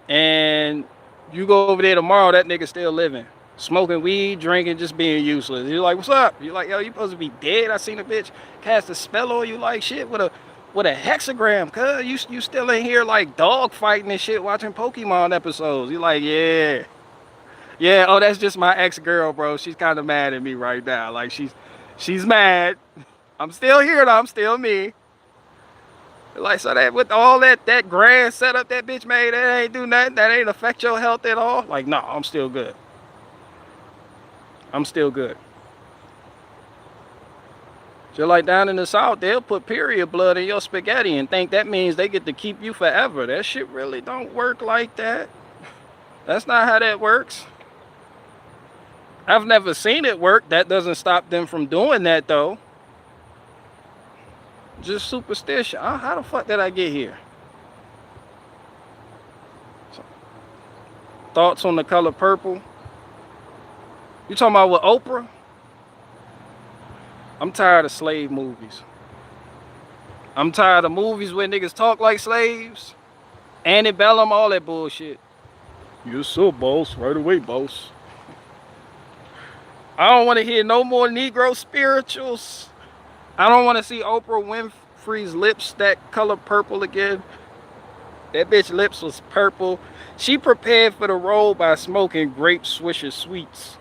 and you go over there tomorrow, that nigga still living. Smoking weed, drinking, just being useless. You're like, what's up? You're like, yo, you supposed to be dead? I seen a bitch cast a spell on you like shit with a hexagram, cuz you still in here like dog fighting and shit, watching Pokemon episodes. You're like, yeah, oh, that's just my ex-girl, bro. She's kind of mad at me right now. Like, she's mad. I'm still here though, I'm still me. Like, so that with all that grand setup that bitch made, that ain't do nothing, that ain't affect your health at all. Like, no, I'm still good. I'm still good. Just like down in the South, they'll put period blood in your spaghetti and think that means they get to keep you forever. That shit really don't work like that. That's not how that works. I've never seen it work. That doesn't stop them from doing that though. Just superstition. How the fuck did I get here? So, thoughts on the color purple? You talking about with Oprah? I'm tired of slave movies. I'm tired of movies where niggas talk like slaves. Antebellum, all that bullshit. Yes, sir, boss. Right away, boss. I don't want to hear no more Negro spirituals. I don't want to see Oprah Winfrey's lips that color purple again. That bitch lips was purple. She prepared for the role by smoking grape Swisher Sweets.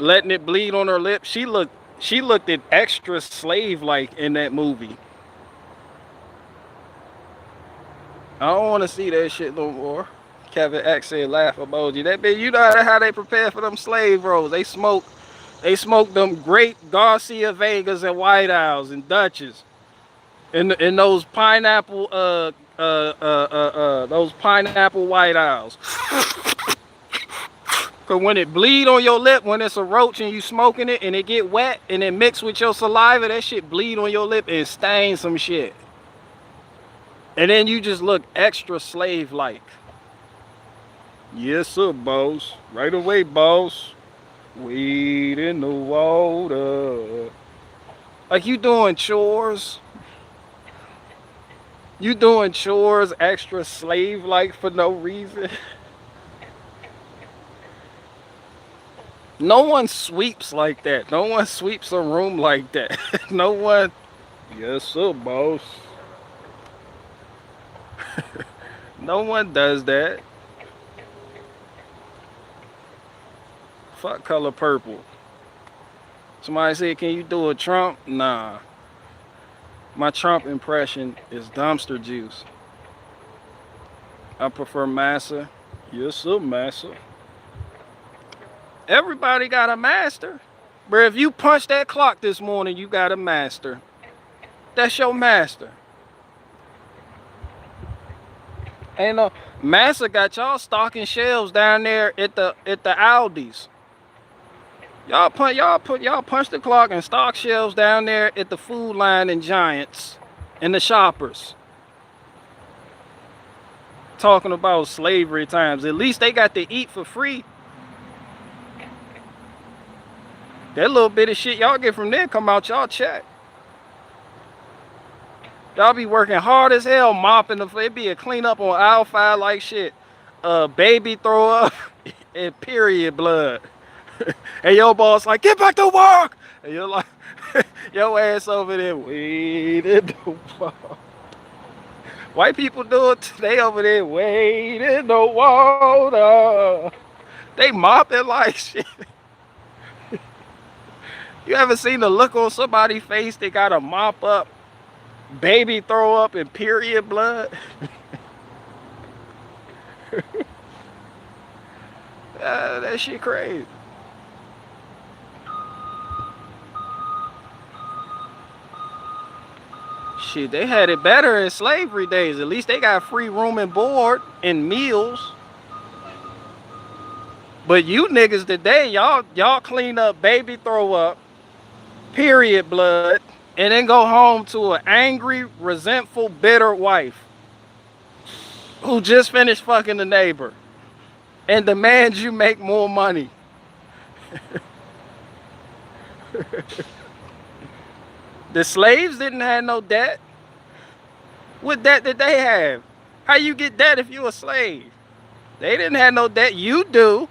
Letting it bleed on her lips. She looked at extra slave-like in that movie. I don't want to see that shit no more. Kevin X said laugh emoji. That bitch, you know how they prepare for them slave roles. They smoke They smoked them great Garcia Vegas and White Owls and Dutches. In those pineapple those pineapple White Owls. Cause when it bleed on your lip, when it's a roach and you smoking it and it get wet and it mix with your saliva, that shit bleed on your lip and stain some shit. And then you just look extra slave-like. Yes, sir, boss. Right away, boss. Weed in the water. Like you doing chores. You doing chores extra slave-like for no reason. No one sweeps like that. No one sweeps a room like that. No one. Yes, sir, boss. No one does that. Fuck color purple. Somebody said, can you do a Trump? Nah. My Trump impression is dumpster juice. I prefer massa. Yes, sir, massa. Everybody got a master. But if you punch that clock this morning, you got a master. That's your master. Ain't no massa got y'all stocking shelves down there at the Aldi's. Y'all punch the clock and stock shelves down there at the Food Line and Giants and the Shoppers. Talking about slavery times. At least they got to eat for free. That little bit of shit y'all get from there come out y'all check. Y'all be working hard as hell mopping the. It be a cleanup on aisle 5 like shit. Baby throw up and period blood. And your boss like, get back to work. And you're like, your ass over there waiting the fuck. White people do it. They over there waiting the water. They mopping like shit. You ever seen the look on somebody's face? They got to mop up, baby throw up, and period blood. That shit crazy. Shit, they had it better in slavery days. At least they got free room and board and meals. But you niggas today, y'all clean up baby throw up, period blood, and then go home to an angry, resentful, bitter wife who just finished fucking the neighbor and demands you make more money. The slaves didn't have no debt. What debt did they have? How you get debt if you a slave? They didn't have no debt. You do.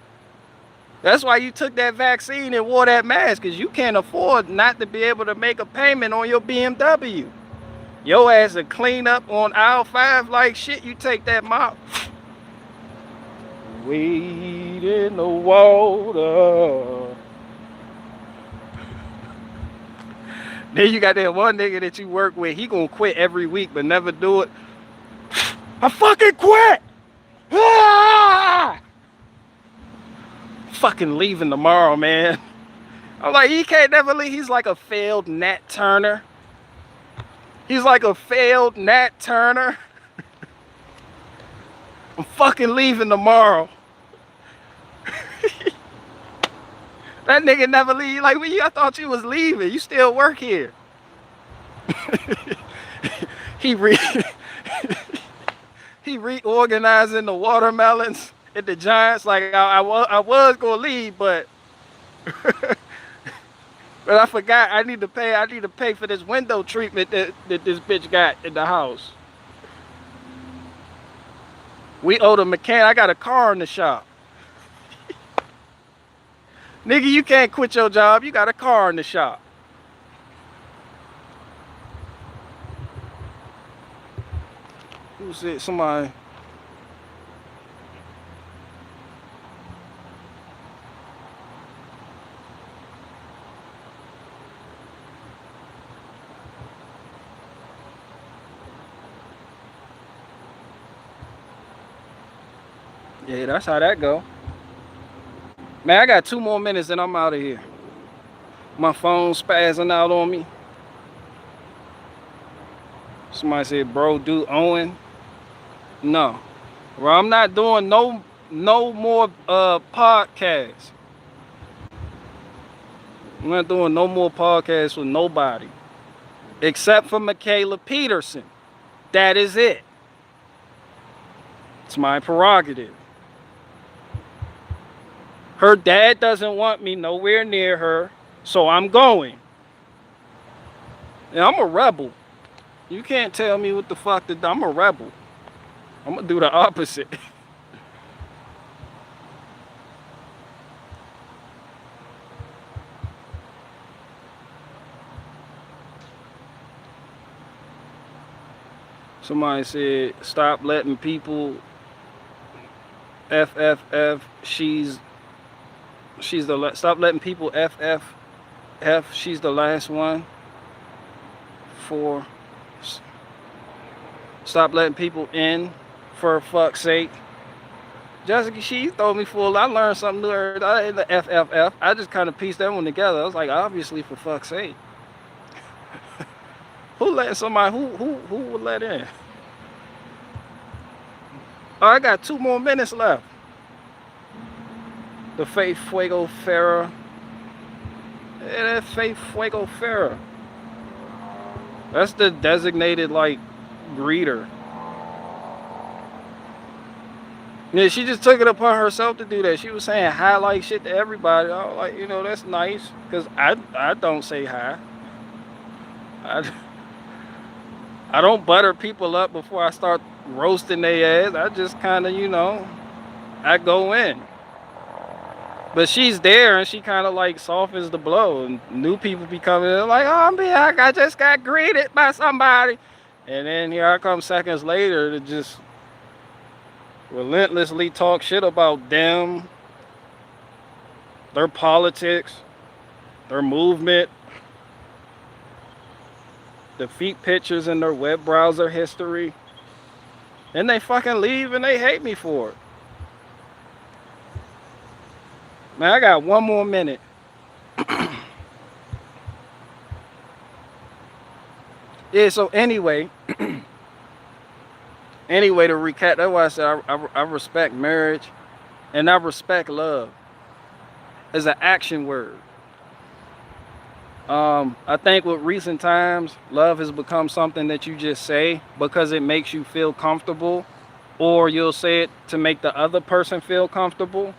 That's why you took that vaccine and wore that mask, because you can't afford not to be able to make a payment on your BMW. Your ass will clean up on aisle 5 like shit. You take that mop. Wade in the water. Then you got that one nigga that you work with. He gonna quit every week but never do it. I fucking quit. Ah! Fucking leaving tomorrow, man. I'm like, he can't never leave. He's like a failed Nat Turner. He's like a failed Nat Turner. I'm fucking leaving tomorrow. That nigga never leave. Like, I thought you was leaving. You still work here. He reorganizing the watermelons at the Giants. Like, I was gonna leave, but but I forgot. I need to pay for this window treatment that this bitch got in the house. We owe the mechanic. I got a car in the shop. Nigga, you can't quit your job. You got a car in the shop. Who said? Somebody. Yeah, that's how that go. Man, I got 2 more minutes and I'm out of here. My phone spazzing out on me. Somebody said, bro, do Owen. No. Well, I'm not doing no more podcasts. I'm not doing no more podcasts with nobody. Except for Michaela Peterson. That is it. It's my prerogative. Her dad doesn't want me nowhere near her, so I'm going. And I'm a rebel. You can't tell me what the fuck to do. I'm a rebel. I'm gonna do the opposite. Somebody said, stop letting people FFF. She's the stop letting people FFF. She's the last one. For stop letting people in, for fuck's sake. Jessica, she told me full. I learned something new. In the FFF. I just kind of pieced that one together. I was like, obviously, for fuck's sake. Who let somebody? Who would let in? Oh, I got 2 more minutes left. The Faith Fuego Farah. Yeah, that Faith Fuego Farah. That's the designated like greeter. Yeah, she just took it upon herself to do that. She was saying hi like shit to everybody. I was like, you know, that's nice. Cause I don't say hi. I don't butter people up before I start roasting their ass. I just kind of, you know, I go in. But she's there and she kind of like softens the blow. And new people be coming in like, oh man, I just got greeted by somebody. And then here I come seconds later to just relentlessly talk shit about them, their politics, their movement, defeat pictures in their web browser history. And they fucking leave and they hate me for it. Man, I got 1 more minute. Yeah, so anyway, to recap, that's why I said I respect marriage and I respect love as an action word. I think with recent times, love has become something that you just say because it makes you feel comfortable, or you'll say it to make the other person feel comfortable.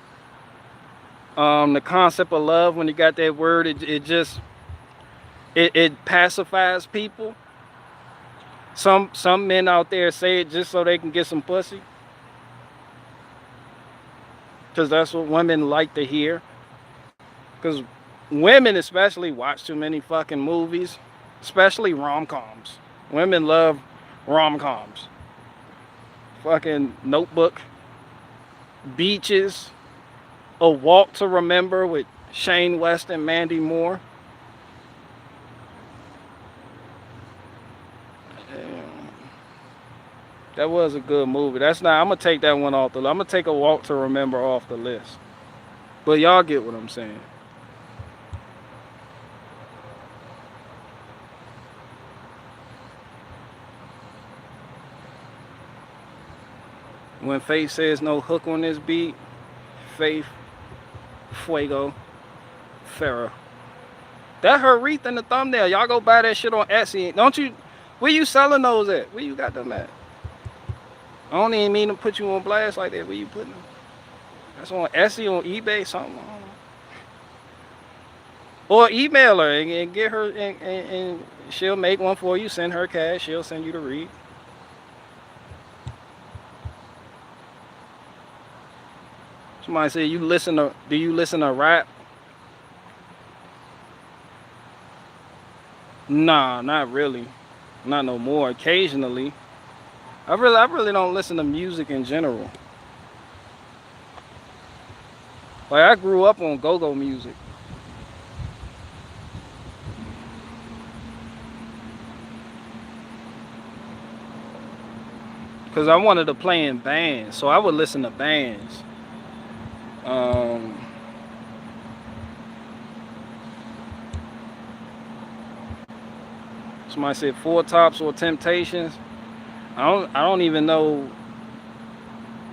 The concept of love, when you got that word, it pacifies people. Some men out there say it just so they can get some pussy, because that's what women like to hear. Because women especially watch too many fucking movies, especially rom-coms. Women love rom-coms. Fucking Notebook, Beaches, A Walk to Remember with Shane West and Mandy Moore. That was a good movie. That's not, I'm gonna take that one off the list. I'm gonna take A Walk to Remember off the list. But y'all get what I'm saying. When Faith says no hook on this beat, Faith Fuego Farah. That her wreath in the thumbnail. Y'all go buy that shit on Etsy. Don't you? Where you selling those at? Where you got them at? I don't even mean to put you on blast like that. Where you putting them? That's on Etsy, on eBay, something. Or email her and get her, and she'll make one for you. Send her cash. She'll send you the wreath. Somebody said, do you listen to rap? Nah, not really. Not no more. Occasionally. I really don't listen to music in general. Like, I grew up on go-go music. Because I wanted to play in bands, so I would listen to bands. Somebody said Four Tops or Temptations. I don't even know.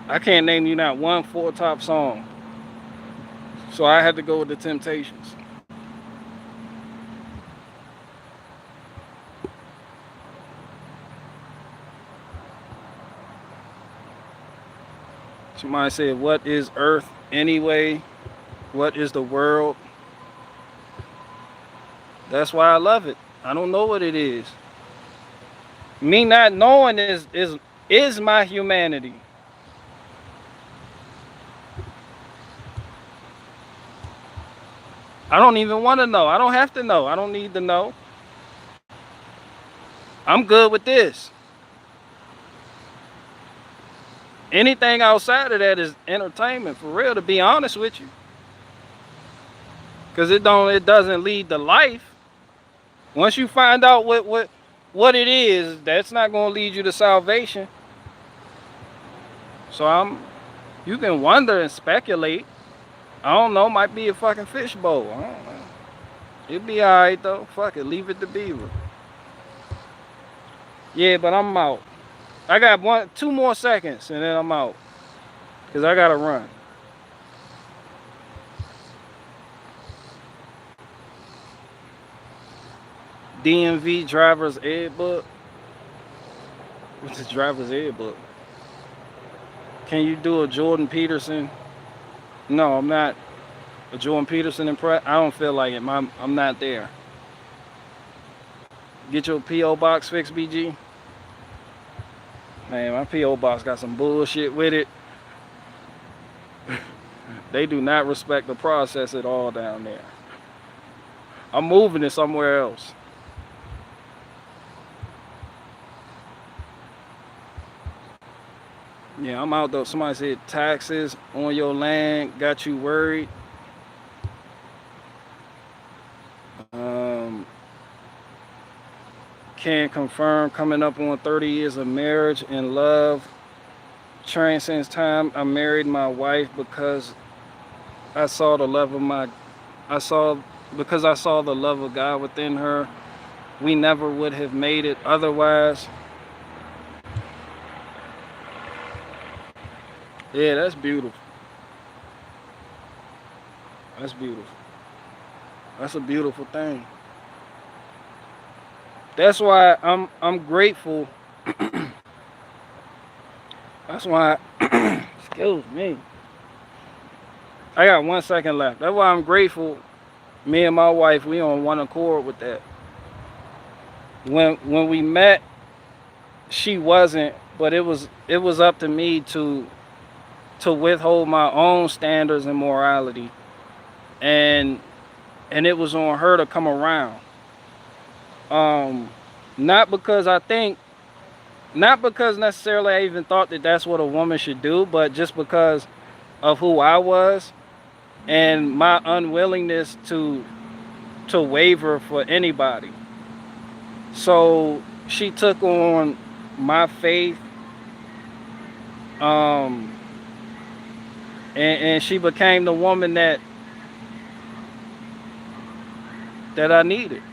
I can't name you not one Four Top song. So I had to go with the Temptations. Somebody said, what is Earth anyway? What is the world? That's why I love it. I don't know what it is. Me not knowing is my humanity. I don't even want to know. I don't have to know. I don't need to know. I'm good with this. Anything outside of that is entertainment, for real, to be honest with you. Because it doesn't lead to life. Once you find out what it is, that's not going to lead you to salvation. So you can wonder and speculate. I don't know, might be a fucking fishbowl. I don't know. It'll be alright though. Fuck it, leave it to Beaver. Yeah, but I'm out. I got 2 more seconds and then I'm out. Cause I gotta run. DMV driver's ed book. What's the driver's ed book? Can you do a Jordan Peterson? No, I'm not a Jordan Peterson impress. I don't feel like it. I'm not there. Get your P.O. box fixed, BG. Man, my P.O. box got some bullshit with it. They do not respect the process at all down there. I'm moving it somewhere else. Yeah, I'm out though. Somebody said taxes on your land got you worried. Can confirm coming up on 30 years of marriage and love. Transcends time. I married my wife because I saw the love of the love of God within her. We never would have made it otherwise. Yeah, that's beautiful. That's beautiful. That's a beautiful thing. That's why I'm grateful. That's why excuse me. I got 1 second left. That's why I'm grateful. Me and my wife, we on one accord with that. When we met, she wasn't, but it was up to me to withhold my own standards and morality, and it was on her to come around. Not because necessarily I even thought that that's what a woman should do, but just because of who I was and my unwillingness to waver for anybody. So she took on my faith, and she became the woman that I needed.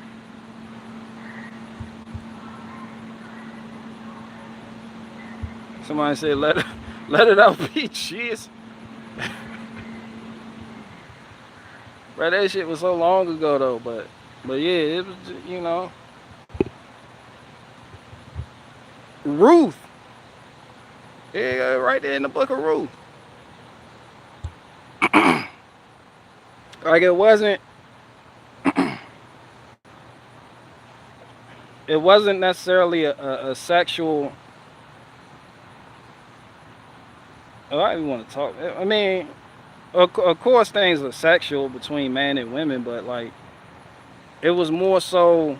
Somebody said, let it out, bitches. Bro, that shit was so long ago though, but yeah, it was, you know. Ruth. Yeah, right there in the book of Ruth. Like it wasn't necessarily a sexual. I don't even want to talk. I mean, of course things are sexual between man and women, but like it was more so,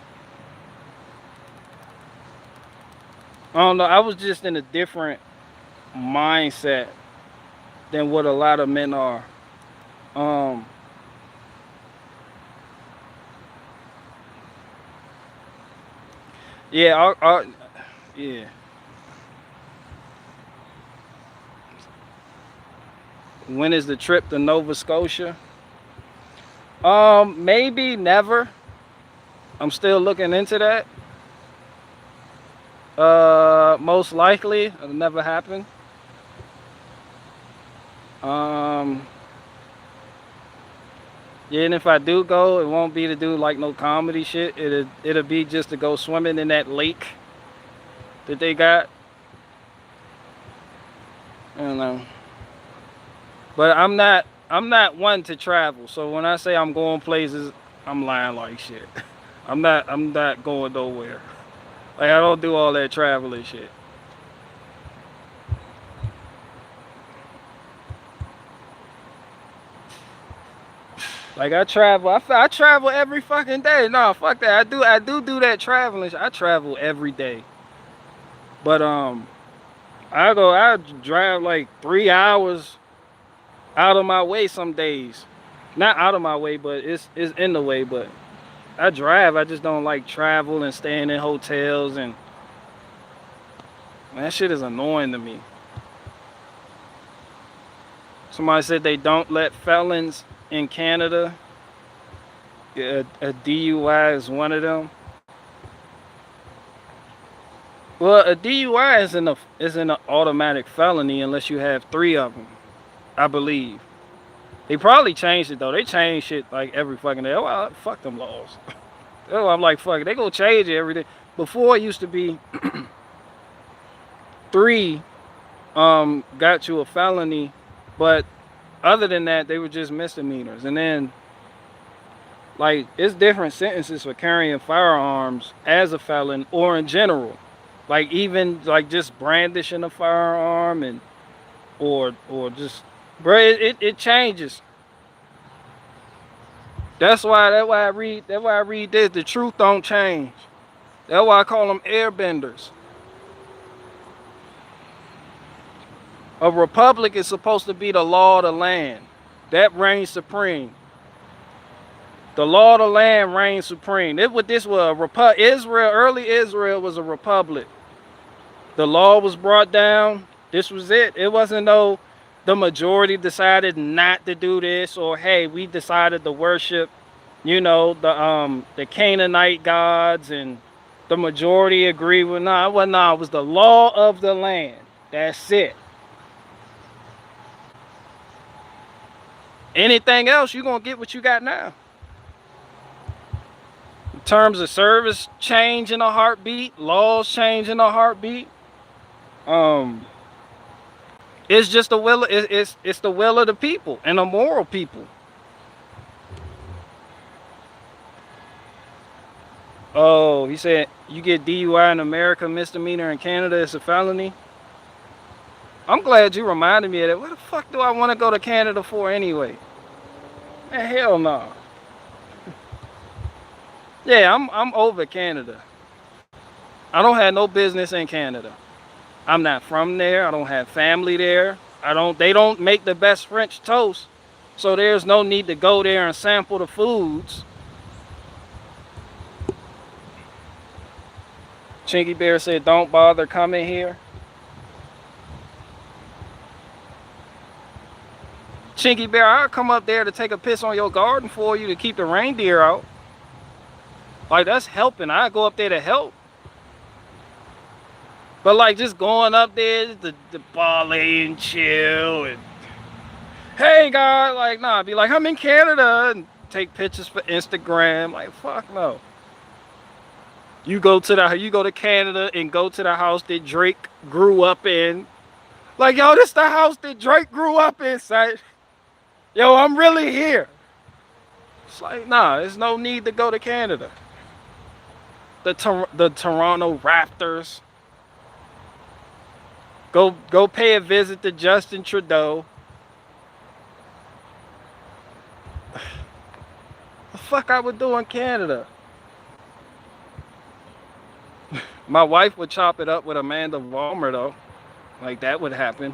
I don't know, I was just in a different mindset than what a lot of men are. Yeah, yeah. When is the trip to Nova Scotia? Maybe never. I'm still looking into that. Most likely, it'll never happen. Um, yeah, and if I do go, it won't be to do like no comedy shit. It'll be just to go swimming in that lake that they got. I don't know. But I'm not one to travel. So when I say I'm going places, I'm lying like shit. I'm not going nowhere. Like I don't do all that traveling shit. Like I travel every fucking day. No, fuck that. I do that traveling. I travel every day. But I drive like 3 hours out of my way some days. Not out of my way, but it's in the way. But I drive. I just don't like travel and staying in hotels, and man, that shit is annoying to me. Somebody said they don't let felons in Canada. A DUI is one of them. Well, a DUI isn't an automatic felony unless you have three of them, I believe. They probably changed it though. They change shit like every fucking day. Well, fuck them laws. Oh, I'm like, fuck it. They gonna change it every day. Before it used to be three got you a felony, but other than that, they were just misdemeanors. And then like it's different sentences for carrying firearms as a felon or in general. Like even like just brandishing a firearm and or just bro, it changes. That's why I read this. The truth don't change. That's why I call them airbenders. A republic is supposed to be the law of the land. That reigns supreme. The law of the land reigns supreme. This was Israel, early Israel was a republic. The law was brought down. This was it. It wasn't no the majority decided not to do this, or hey, we decided to worship, the Canaanite gods, and the majority agreed with it was the law of the land. That's it. Anything else, you're gonna get what you got now. Terms of service change in a heartbeat, laws change in a heartbeat. It's just the will. It's the will of the people and the moral people. Oh, he said you get DUI in America, misdemeanor in Canada, it's a felony. I'm glad you reminded me of that. What the fuck do I want to go to Canada for anyway? Man, hell no. Yeah, I'm over Canada. I don't have no business in Canada. I'm not from there. I don't have family there. They don't make the best French toast. So there's no need to go there and sample the foods. Chinky Bear said, don't bother coming here. Chinky Bear, I'll come up there to take a piss on your garden for you to keep the reindeer out. Like, that's helping. I go up there to help. But like just going up there, the ballet and chill and hey guys, like nah, be like I'm in Canada and take pictures for Instagram. Like fuck no. You go to Canada and go to the house that Drake grew up in. Like yo, this the house that Drake grew up in, son. Yo, I'm really here. It's like nah, there's no need to go to Canada. The Toronto Raptors. Go pay a visit to Justin Trudeau. The fuck I would do in Canada? My wife would chop it up with Amanda Vollmer though. Like that would happen.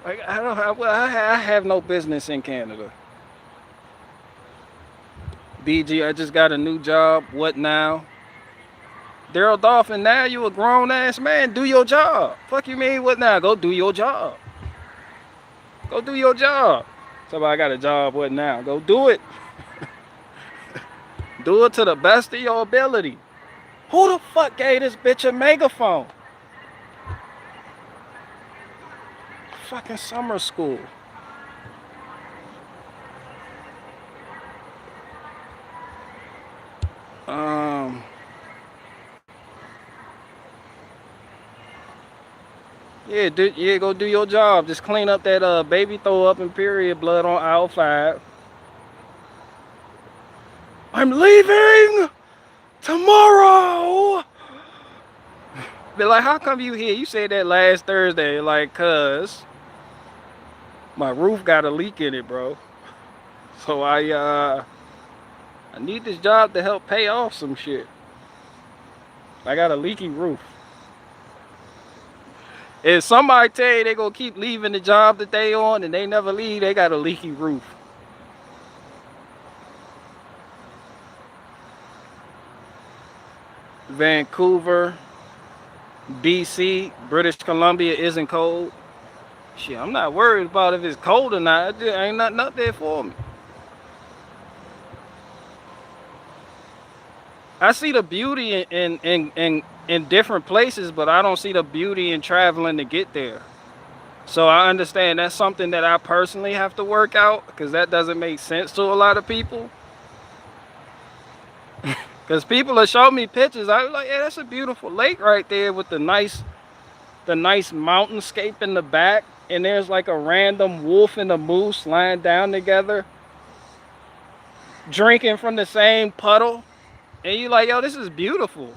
Like I have no business in Canada. BG, I just got a new job. What now? Daryl Dolphin, now you a grown ass man. Do your job. Fuck you mean what now? Go do your job. Go do your job. Somebody I got a job, what now? Go do it. Do it to the best of your ability. Who the fuck gave this bitch a megaphone? Fucking summer school. Yeah, go do your job. Just clean up that baby throw up and period blood on aisle 5. I'm leaving tomorrow. Be like, how come you here? You said that last Thursday. Like, cuz my roof got a leak in it, bro. So I need this job to help pay off some shit. I got a leaky roof. If somebody tell you they gonna keep leaving the job that they on and they never leave, they got a leaky roof. Vancouver, BC, British Columbia isn't cold. Shit, I'm not worried about if it's cold or not. There ain't nothing up there for me. I see the beauty in different places, but I don't see the beauty in traveling to get there. So I understand that's something that I personally have to work out, because that doesn't make sense to a lot of people. Because people will show me pictures. I was like, yeah, that's a beautiful lake right there with the nice mountainscape in the back. And there's like a random wolf and a moose lying down together, drinking from the same puddle. And you're like, yo, this is beautiful.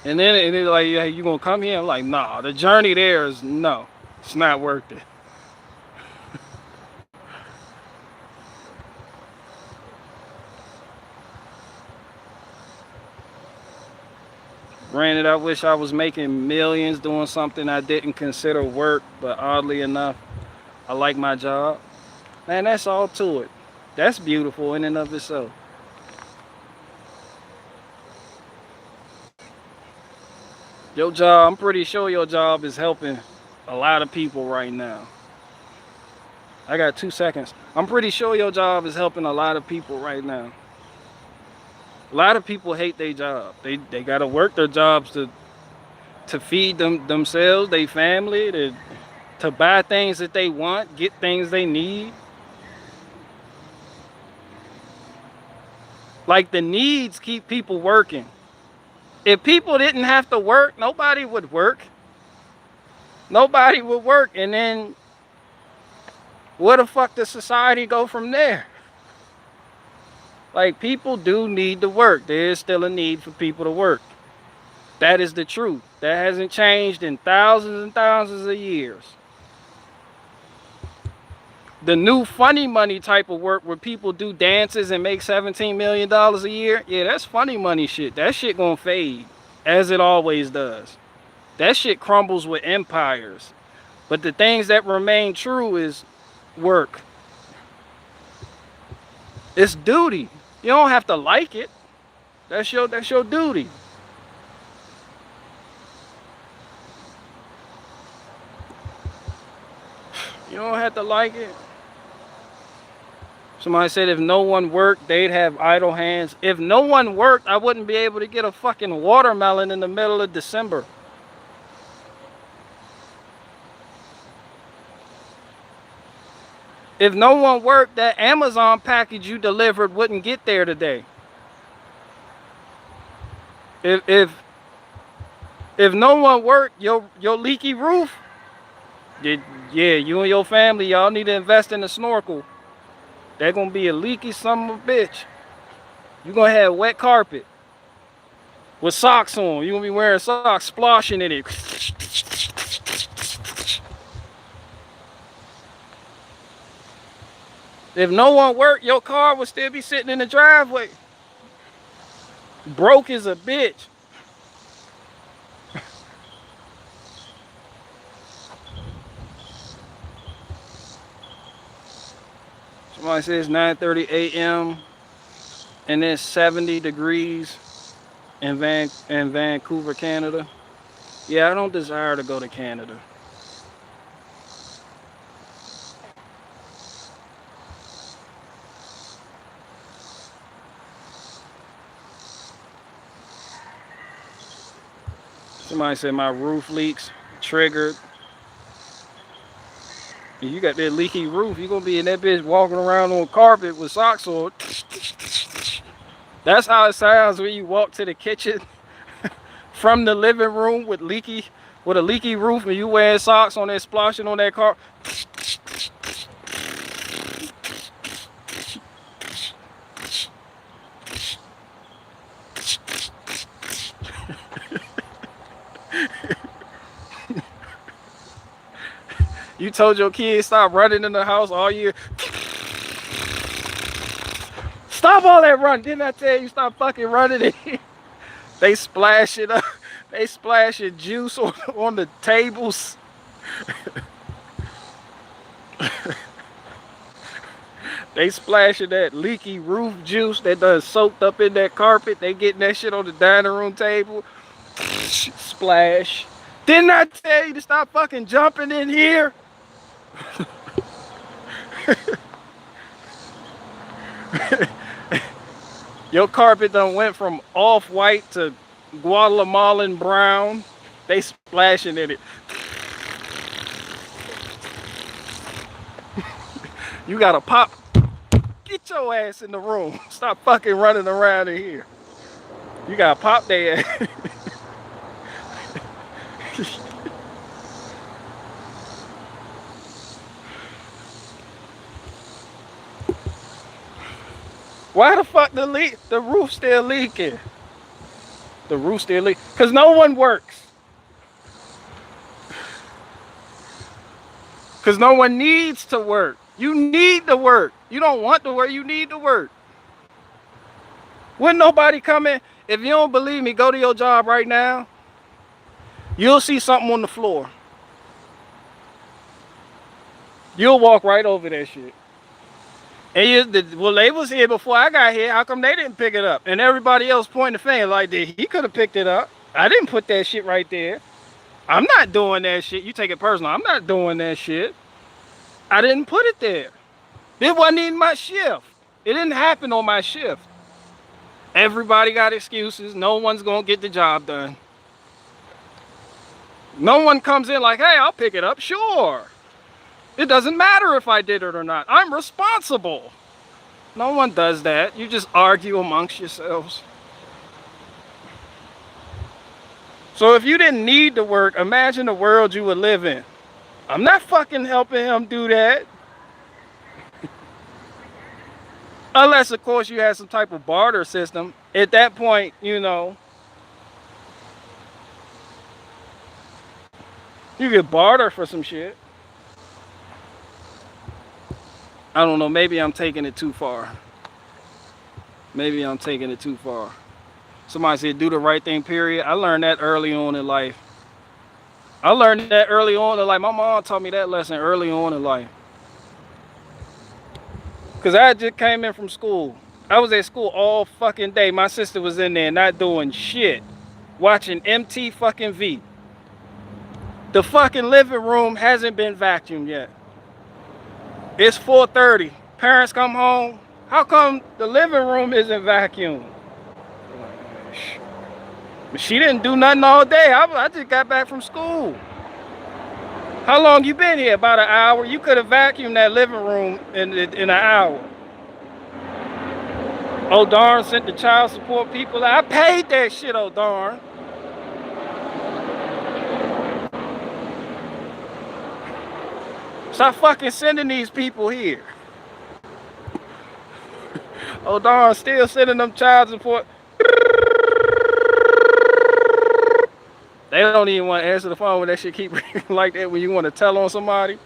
And then they're like, yeah, you gonna come here? I'm like, nah, the journey there is, no, it's not worth it. Granted, I wish I was making millions doing something I didn't consider work, but oddly enough, I like my job. Man, that's all to it. That's beautiful in and of itself. Your job, I'm pretty sure your job is helping a lot of people right now. I got 2 seconds. I'm pretty sure your job is helping a lot of people right now. A lot of people hate their job. They gotta work their jobs to feed themselves, their family, to buy things that they want, get things they need. Like, the needs keep people working. If people didn't have to work, nobody would work. Nobody would work, and then where the fuck does society go from there? Like, people do need to work. There is still a need for people to work. That is the truth. That hasn't changed in thousands and thousands of years. The new funny money type of work where people do dances and make $17 million a year, yeah, that's funny money shit. That shit gonna fade, as it always does. That shit crumbles with empires. But the things that remain true is work. It's duty. You don't have to like it. That's your duty. You don't have to like it. Somebody said if no one worked, they'd have idle hands. If no one worked, I wouldn't be able to get a fucking watermelon in the middle of December. If no one worked, that Amazon package you delivered wouldn't get there today. If no one worked, your leaky roof, yeah, you and your family, y'all need to invest in a snorkel. They're gonna be a leaky son of a bitch. You're gonna have wet carpet with socks on. You're gonna be wearing socks, splashing in it. If no one worked, your car would still be sitting in the driveway. Broke as a bitch. Somebody says 9:30 a.m. and it's 70 degrees in Vancouver, Canada. Yeah, I don't desire to go to Canada. Somebody said my roof leaks. Triggered. You got that leaky roof. You're gonna be in that bitch walking around on carpet with socks on. That's how it sounds when you walk to the kitchen from the living room with a leaky roof and you wearing socks on that splashing on that car. You told your kids stop running in the house all year. Stop all that running. Didn't I tell you stop fucking running in here? They splash it up. They splashing juice on the tables. They splashing that leaky roof juice that done soaked up in that carpet. They getting that shit on the dining room table. Splash. Didn't I tell you to stop fucking jumping in here? Your carpet done went from off-white to Guatemalan brown. They splashing in it. You gotta pop. Get your ass in the room. Stop fucking running around in here. You gotta pop their ass. Why the fuck the roof still leaking? The roof still leaking. Cause no one works. Cause no one needs to work. You need to work. You don't want to work, you need to work. When nobody come in, if you don't believe me, go to your job right now. You'll see something on the floor. You'll walk right over that shit. And well, they was here before I got here. How come they didn't pick it up? And everybody else pointing the finger like that. He could have picked it up. I didn't put that shit right there. I'm not doing that shit. You take it personal. I'm not doing that shit. I didn't put it there. It wasn't even my shift. It didn't happen on my shift. Everybody got excuses. No one's gonna get the job done. No one comes in like, hey, I'll pick it up. Sure. It doesn't matter if I did it or not. I'm responsible. No one does that. You just argue amongst yourselves. So if you didn't need to work, imagine the world you would live in. I'm not fucking helping him do that. Unless, of course, you had some type of barter system. At that point, you know, you could barter for some shit. I don't know, maybe I'm taking it too far. Maybe I'm taking it too far. Somebody said do the right thing, period. I learned that early on in life. I learned that early on in life. My mom taught me that lesson early on in life. Because I just came in from school. I was at school all fucking day. My sister was in there not doing shit. Watching MT fucking V. The fucking living room hasn't been vacuumed yet. It's 4:30. Parents come home. How come the living room isn't vacuumed? She didn't do nothing all day. I just got back from school. How long you been here? About an hour. You could have vacuumed that living room in an hour. Oh darn, sent the child support people. I paid that shit, oh darn. Stop fucking sending these people here. Oh darn, still sending them child support. They don't even want to answer the phone when that shit keep ringing like that when you want to tell on somebody.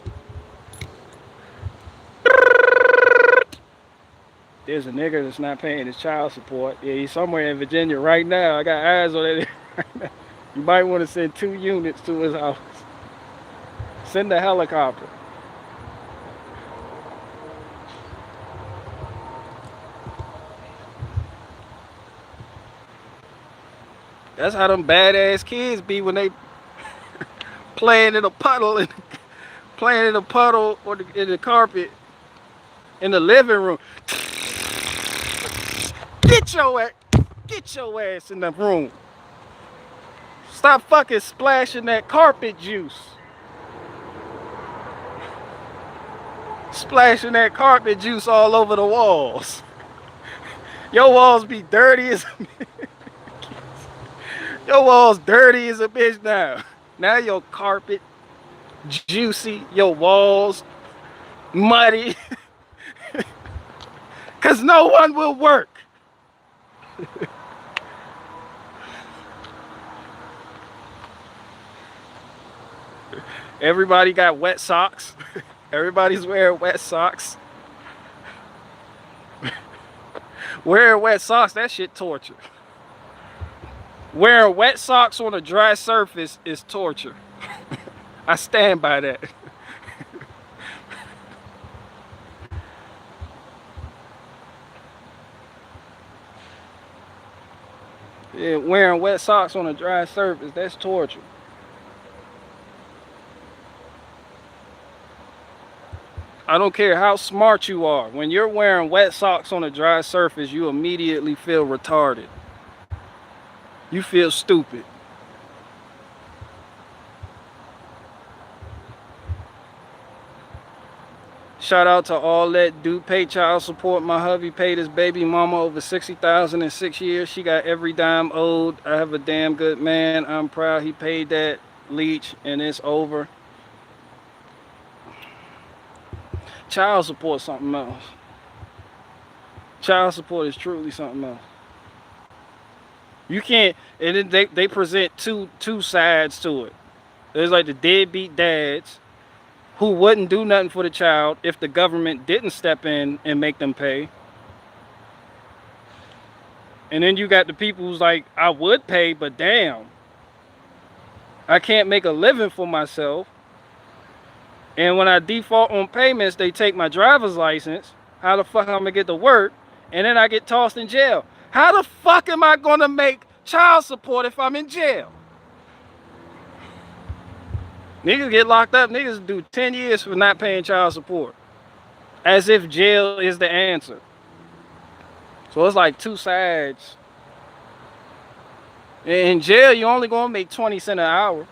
There's a nigga that's not paying his child support. Yeah, he's somewhere in Virginia right now. I got eyes on that right now. You might want to send 2 units to his house. Send a helicopter. That's how them badass kids be when they playing in a puddle and playing in a puddle or in the carpet in the living room. Get your ass in the room. Stop fucking splashing that carpet juice. Splashing that carpet juice all over the walls. Your walls be dirty as your walls dirty as a bitch now. Now your carpet juicy, your walls muddy. Cause no one will work. Everybody got wet socks. Everybody's wearing wet socks. Wearing wet socks, that shit torture. Wearing wet socks on a dry surface is torture. I stand by that. Yeah, wearing wet socks on a dry surface, that's torture. I don't care how smart you are. When you're wearing wet socks on a dry surface, you immediately feel retarded. You feel stupid. Shout out to all that do pay child support. My hubby paid his baby mama over $60,000 in 6 years. She got every dime owed. I have a damn good man. I'm proud he paid that leech and it's over. Child support is something else. Child support is truly something else. You can't, and then they present two sides to it. There's like the deadbeat dads who wouldn't do nothing for the child if the government didn't step in and make them pay. And then you got the people who's like, I would pay, but damn, I can't make a living for myself. And when I default on payments, they take my driver's license. How the fuck I'm gonna get to work? And then I get tossed in jail. How the fuck am I gonna make child support if I'm in jail? Niggas get locked up. Niggas do 10 years for not paying child support. As if jail is the answer. So it's like two sides. In jail, you only gonna make 20 cents an hour.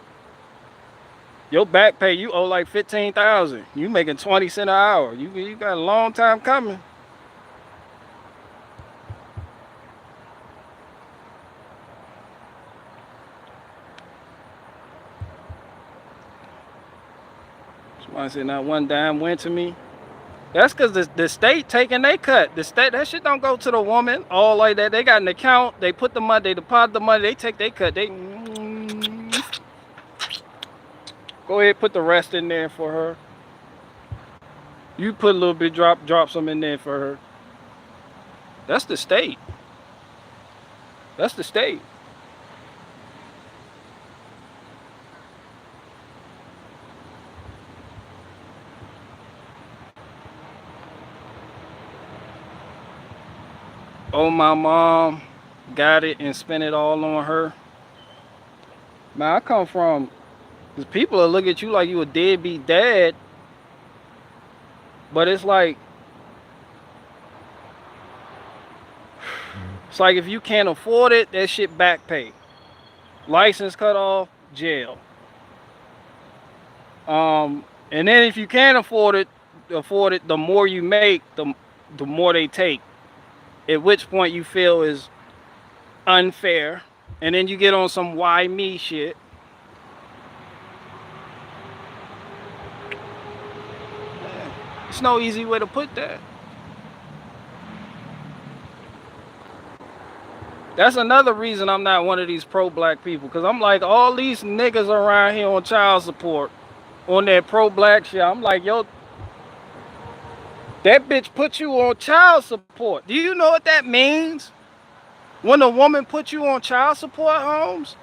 Your back pay, you owe like $15,000. You making 20 cents an hour. You got a long time coming. Somebody said not one dime went to me. That's because the state taking their cut. The state, that shit don't go to the woman all like that. They got an account. They put the money, they deposit the money. They take their cut. They go ahead, put the rest in there for her. You put a little bit, drop some in there for her. That's the state. That's the state. Oh, my mom got it and spent it all on her. Man, I come from, because people will look at you like you a deadbeat dad. But it's like if you can't afford it, that shit back pay. License cut off, jail. And then if you can't afford it, the more you make, the more they take. At which point you feel is unfair. And then you get on some why me shit. There's no easy way to put that. That's another reason I'm not one of these pro-black people. Because I'm like, all these niggas around here on child support, on that pro-black shit. I'm like, yo, that bitch put you on child support. Do you know what that means? When a woman puts you on child support, Holmes?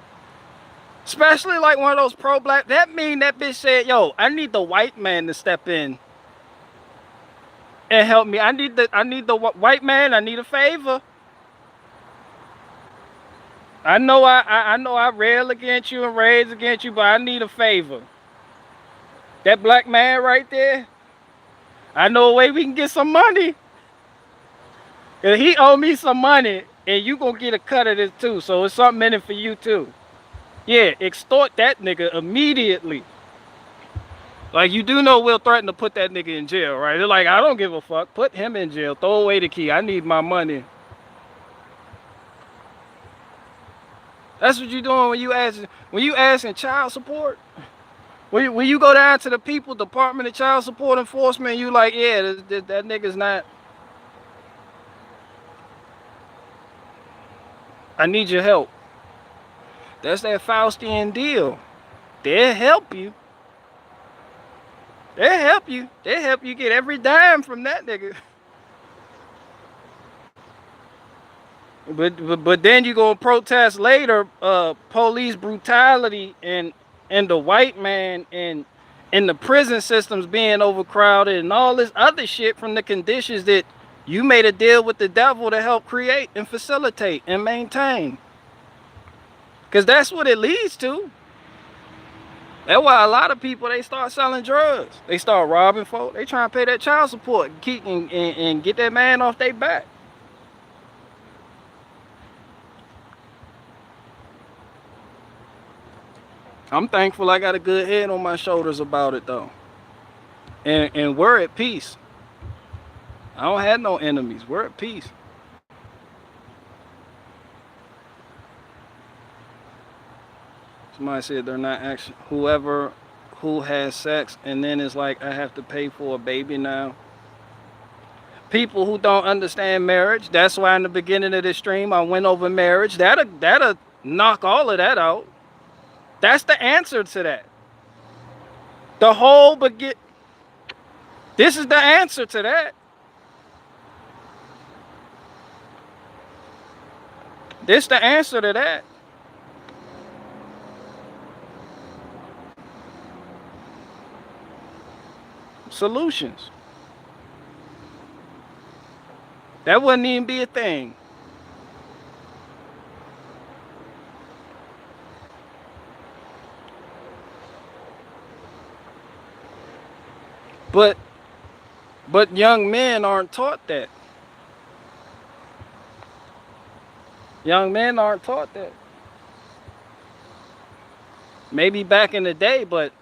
Especially like one of those pro-black, that mean that bitch said, yo, I need the white man to step in and help me. I need the white man. I need a favor. I know I rail against you and rage against you, but I need a favor. That black man right there, I know a way we can get some money. Cause he owe me some money, and you gonna get a cut of this too. So it's something in it for you too. Yeah, extort that nigga immediately. Like, you do know we'll threaten to put that nigga in jail, right? They're like, I don't give a fuck. Put him in jail. Throw away the key. I need my money. That's what you doing when you asking child support. When you go down to the people Department of Child Support Enforcement, you like, yeah, that nigga's not. I need your help. That's that Faustian deal. They'll help you. They'll help you. They'll help you get every dime from that nigga. But then you gonna protest later, police brutality and the white man and the prison systems being overcrowded and all this other shit from the conditions that you made a deal with the devil to help create and facilitate and maintain. Cause that's what it leads to. That's why a lot of people, they start selling drugs. They start robbing folk. They try to pay that child support and get that man off their back. I'm thankful I got a good head on my shoulders about it though. And we're at peace. I don't have no enemies. We're at peace. Somebody said they're not actually, whoever who has sex and then it's like, I have to pay for a baby now. People who don't understand marriage. That's why in the beginning of this stream I went over marriage. That'll knock all of that out. That's the answer to that. The whole this is the answer to that. This the answer to that. Solutions. That wouldn't even be a thing. But young men aren't taught that. Young men aren't taught that. Maybe back in the day, but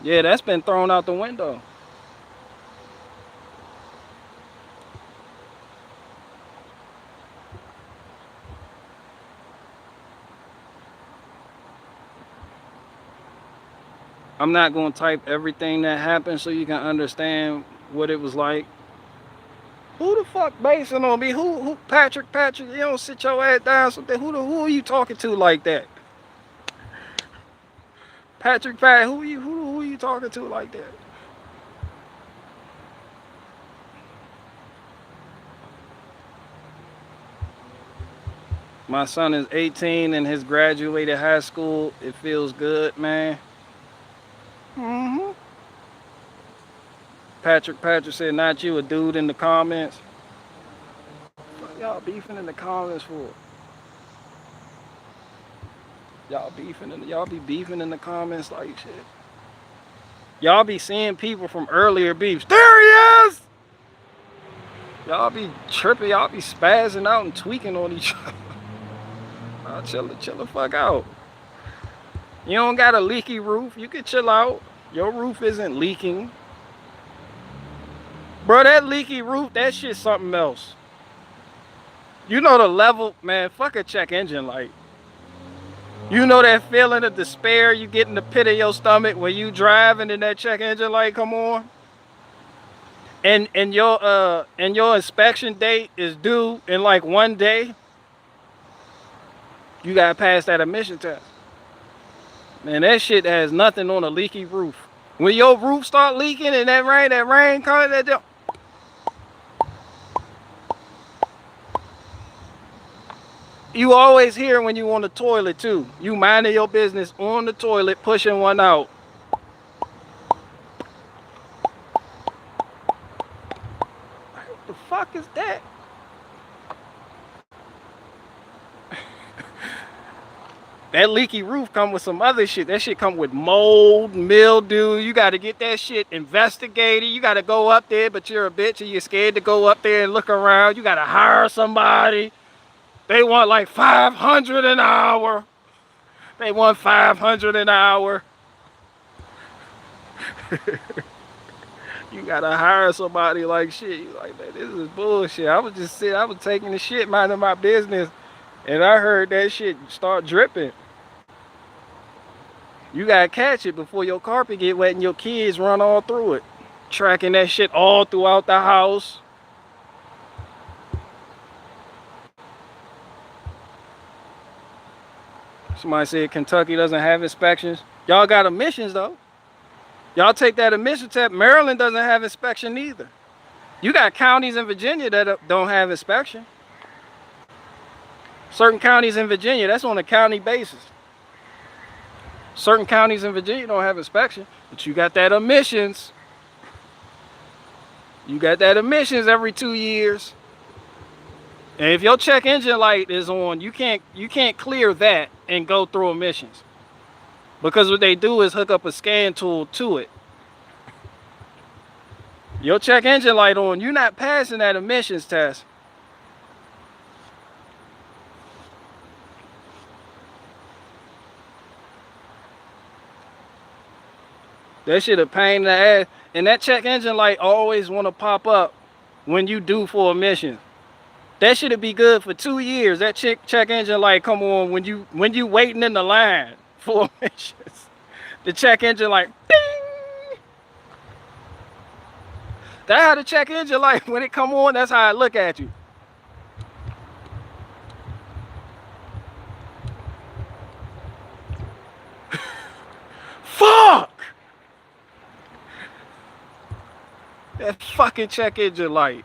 yeah, that's been thrown out the window. I'm not going to type everything that happened so you can understand what it was like. Who the fuck basing on me? Who Patrick, you don't sit your ass down something. Who are you talking to like that? Patrick, who are you talking to like that? My son is 18 and has graduated high school. It feels good, man. Patrick said, not you, a dude in the comments. What y'all beefing in the comments for? Y'all be beefing in the comments like shit. Y'all be seeing people from earlier beefs. There he is! Y'all be tripping, y'all be spazzing out and tweaking on each other. I'll chill the fuck out. You don't got a leaky roof, you can chill out. Your roof isn't leaking. Bro, that leaky roof, that shit's something else. You know the level, man, fuck a check engine light. You know that feeling of despair you get in the pit of your stomach when you driving and that check engine light come on? And your inspection date is due in like 1 day. You gotta pass that emission test. Man, that shit has nothing on a leaky roof. When your roof start leaking and that rain coming, that you always hear when you on the toilet too. You minding your business on the toilet, pushing one out. What the fuck is that? That leaky roof come with some other shit. That shit come with mold, mildew. You got to get that shit investigated. You got to go up there, but you're a bitch and you're scared to go up there and look around. You got to hire somebody. They want like 500 an hour. They want 500 an hour. You gotta hire somebody like shit. You like, man, this is bullshit. I was just sitting, I was taking the shit, minding my business, and I heard that shit start dripping. You gotta catch it before your carpet get wet and your kids run all through it. Tracking that shit all throughout the house. Somebody said Kentucky doesn't have inspections. Y'all got emissions though. Y'all take that emission test. Maryland doesn't have inspection either. You got counties in Virginia that don't have inspection. Certain counties in Virginia, that's on a county basis. Certain counties in Virginia don't have inspection, but you got that emissions. You got that emissions every 2 years. And if your check engine light is on, you can't clear that and go through emissions. Because what they do is hook up a scan tool to it. Your check engine light on, you're not passing that emissions test. That shit a pain in the ass. And that check engine light always want to pop up when you due for emissions. That should be good for 2 years. That check engine light come on when you waiting in the line for emissions. The check engine light, ding! That's how the check engine light, when it come on, that's how I look at you. Fuck! That fucking check engine light.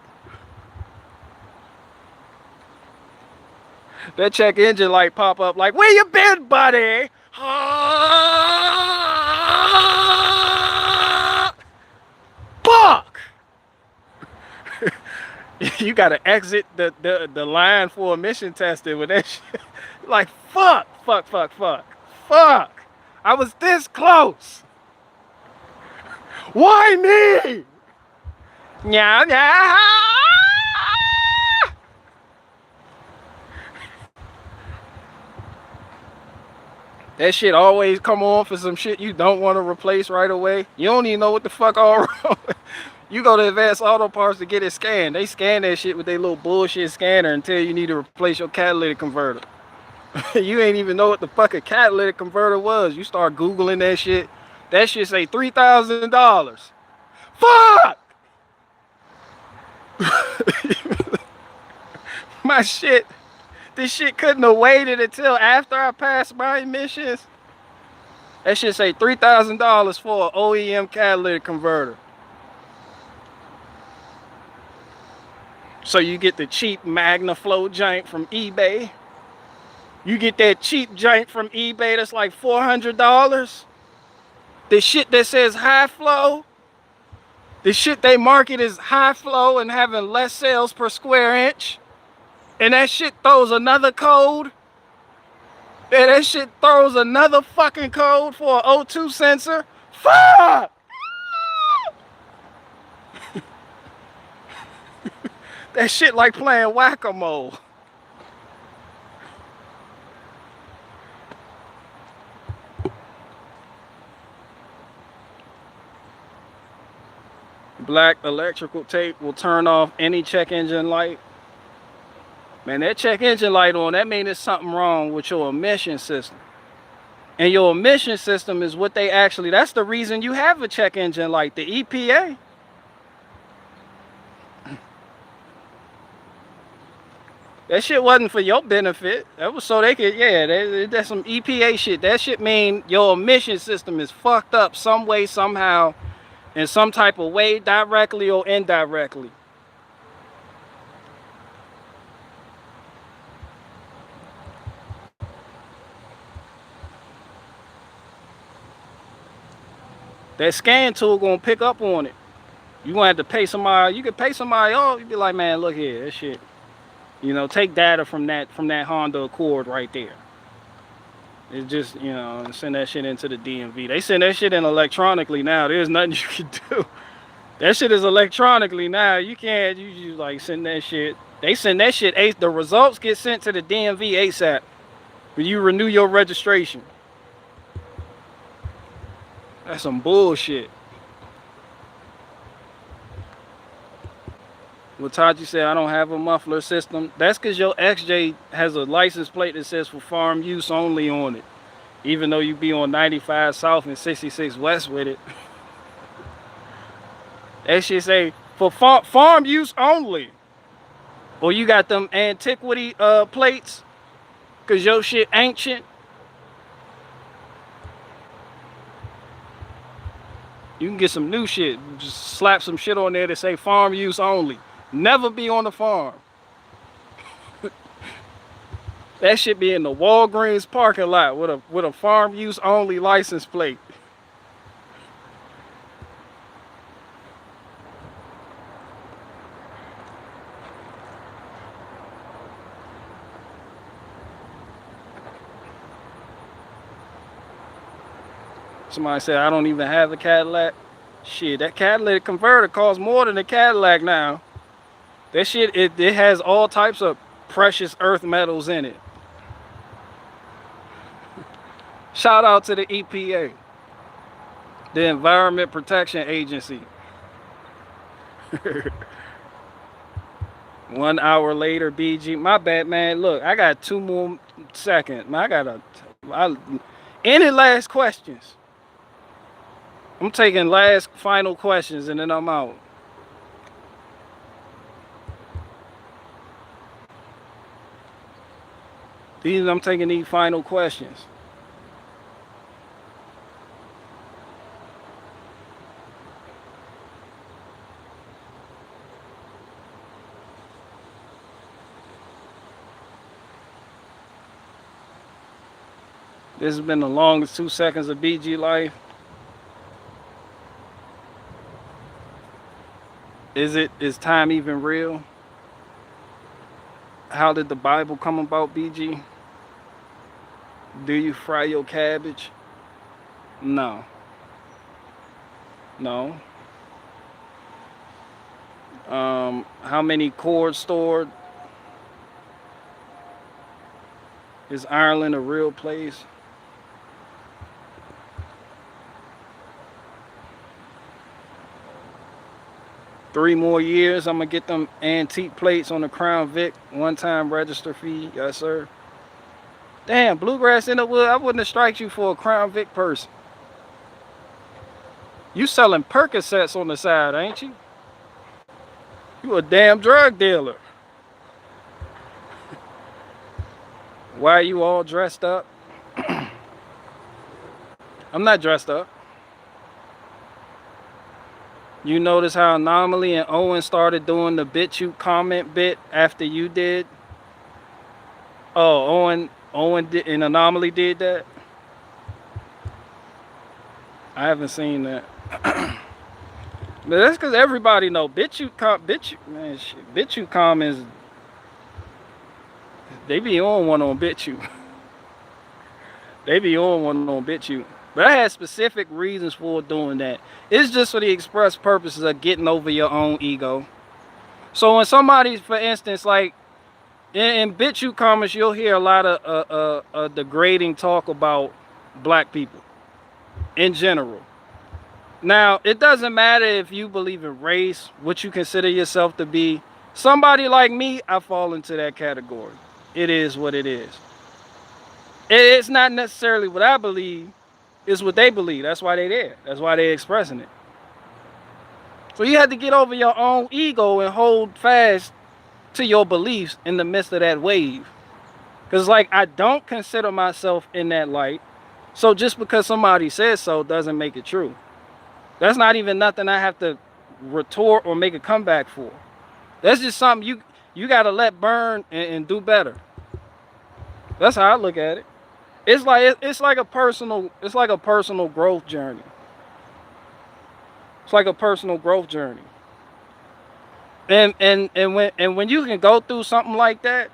That check engine light pop up like, where you been, buddy? Fuck! You gotta exit the line for emission testing with that shit. Like, fuck. I was this close. Why me? Yeah. That shit always come on for some shit you don't want to replace right away. You don't even know what the fuck all wrong. You go to Advanced Auto Parts to get it scanned. They scan that shit with their little bullshit scanner and tell you need to replace your catalytic converter. You ain't even know what the fuck a catalytic converter was. You start Googling that shit. That shit say $3,000. Fuck! My shit. This shit couldn't have waited until after I passed my emissions. That shit say $3,000 for an OEM catalytic converter. So you get the cheap MagnaFlow joint from eBay. You get that cheap joint from eBay that's like $400. The shit that says high flow. The shit they market is high flow and having less sales per square inch. And that shit throws another code. Yeah, that shit throws another fucking code for an O2 sensor. Fuck! That shit like playing whack-a-mole. Black electrical tape will turn off any check engine light. Man, that check engine light on, that means there's something wrong with your emission system. And your emission system is what they actually, that's the reason you have a check engine light, the EPA. That shit wasn't for your benefit. That was so they could, yeah, that's some EPA shit. That shit mean your emission system is fucked up some way, somehow, in some type of way, directly or indirectly. That scan tool gonna pick up on it. You gonna have to pay somebody. You could pay somebody off. You be like, man, look here, that shit. You know, take data from that Honda Accord right there. It's just, you know, send that shit into the DMV. They send that shit in electronically now. There's nothing you can do. That shit is electronically now. You can't. You like send that shit. They send that shit. The results get sent to the DMV ASAP when you renew your registration. That's some bullshit. Well, Taji said, I don't have a muffler system. That's because your XJ has a license plate that says for farm use only on it. Even though you be on 95 South and 66 West with it. That shit say for farm use only. Or you got them antiquity plates because your shit ancient. You can get some new shit. Just slap some shit on there that say farm use only. Never be on the farm. That shit be in the Walgreens parking lot with a farm use only license plate. Somebody said I don't even have a Cadillac. Shit, that catalytic converter costs more than a Cadillac now. That shit, it has all types of precious earth metals in it. Shout out to the EPA, the Environment Protection Agency. 1 hour later, BG. My bad, man. Look, I got 2 more seconds. Man, any last questions? I'm taking last final questions and then I'm out. I'm taking these final questions. This has been the longest 2 seconds of BG life. Is time even real? How did the Bible come about, BG? Do you fry your cabbage? No. No. How many cords stored? Is Ireland a real place? Three more years, I'm gonna get them antique plates on the Crown Vic, one-time register fee, yes sir. Damn, Bluegrass in the wood, I wouldn't have striked you for a Crown Vic person. You selling Percocets on the side, ain't you? You a damn drug dealer. Why are you all dressed up? I'm not dressed up. You notice how Anomaly and Owen started doing the BitChute comment bit after you did? Oh, Owen did, and Anomaly did that? I haven't seen that. But that's because everybody know BitChute comments, they be on one on BitChute. They be on one on BitChute. But I had specific reasons for doing that. It's just for the express purposes of getting over your own ego. So when somebody, for instance, like in BitChute comments, you'll hear a lot of degrading talk about black people in general. Now, it doesn't matter if you believe in race, what you consider yourself to be. Somebody like me, I fall into that category. It is what it is. It's not necessarily what I believe. It's what they believe. That's why they're there. That's why they're expressing it. So you have to get over your own ego and hold fast to your beliefs in the midst of that wave. Because like, I don't consider myself in that light. So just because somebody says so doesn't make it true. That's not even nothing I have to retort or make a comeback for. That's just something you got to let burn and do better. That's how I look at it. It's like a personal growth journey. It's like a personal growth journey. And when you can go through something like that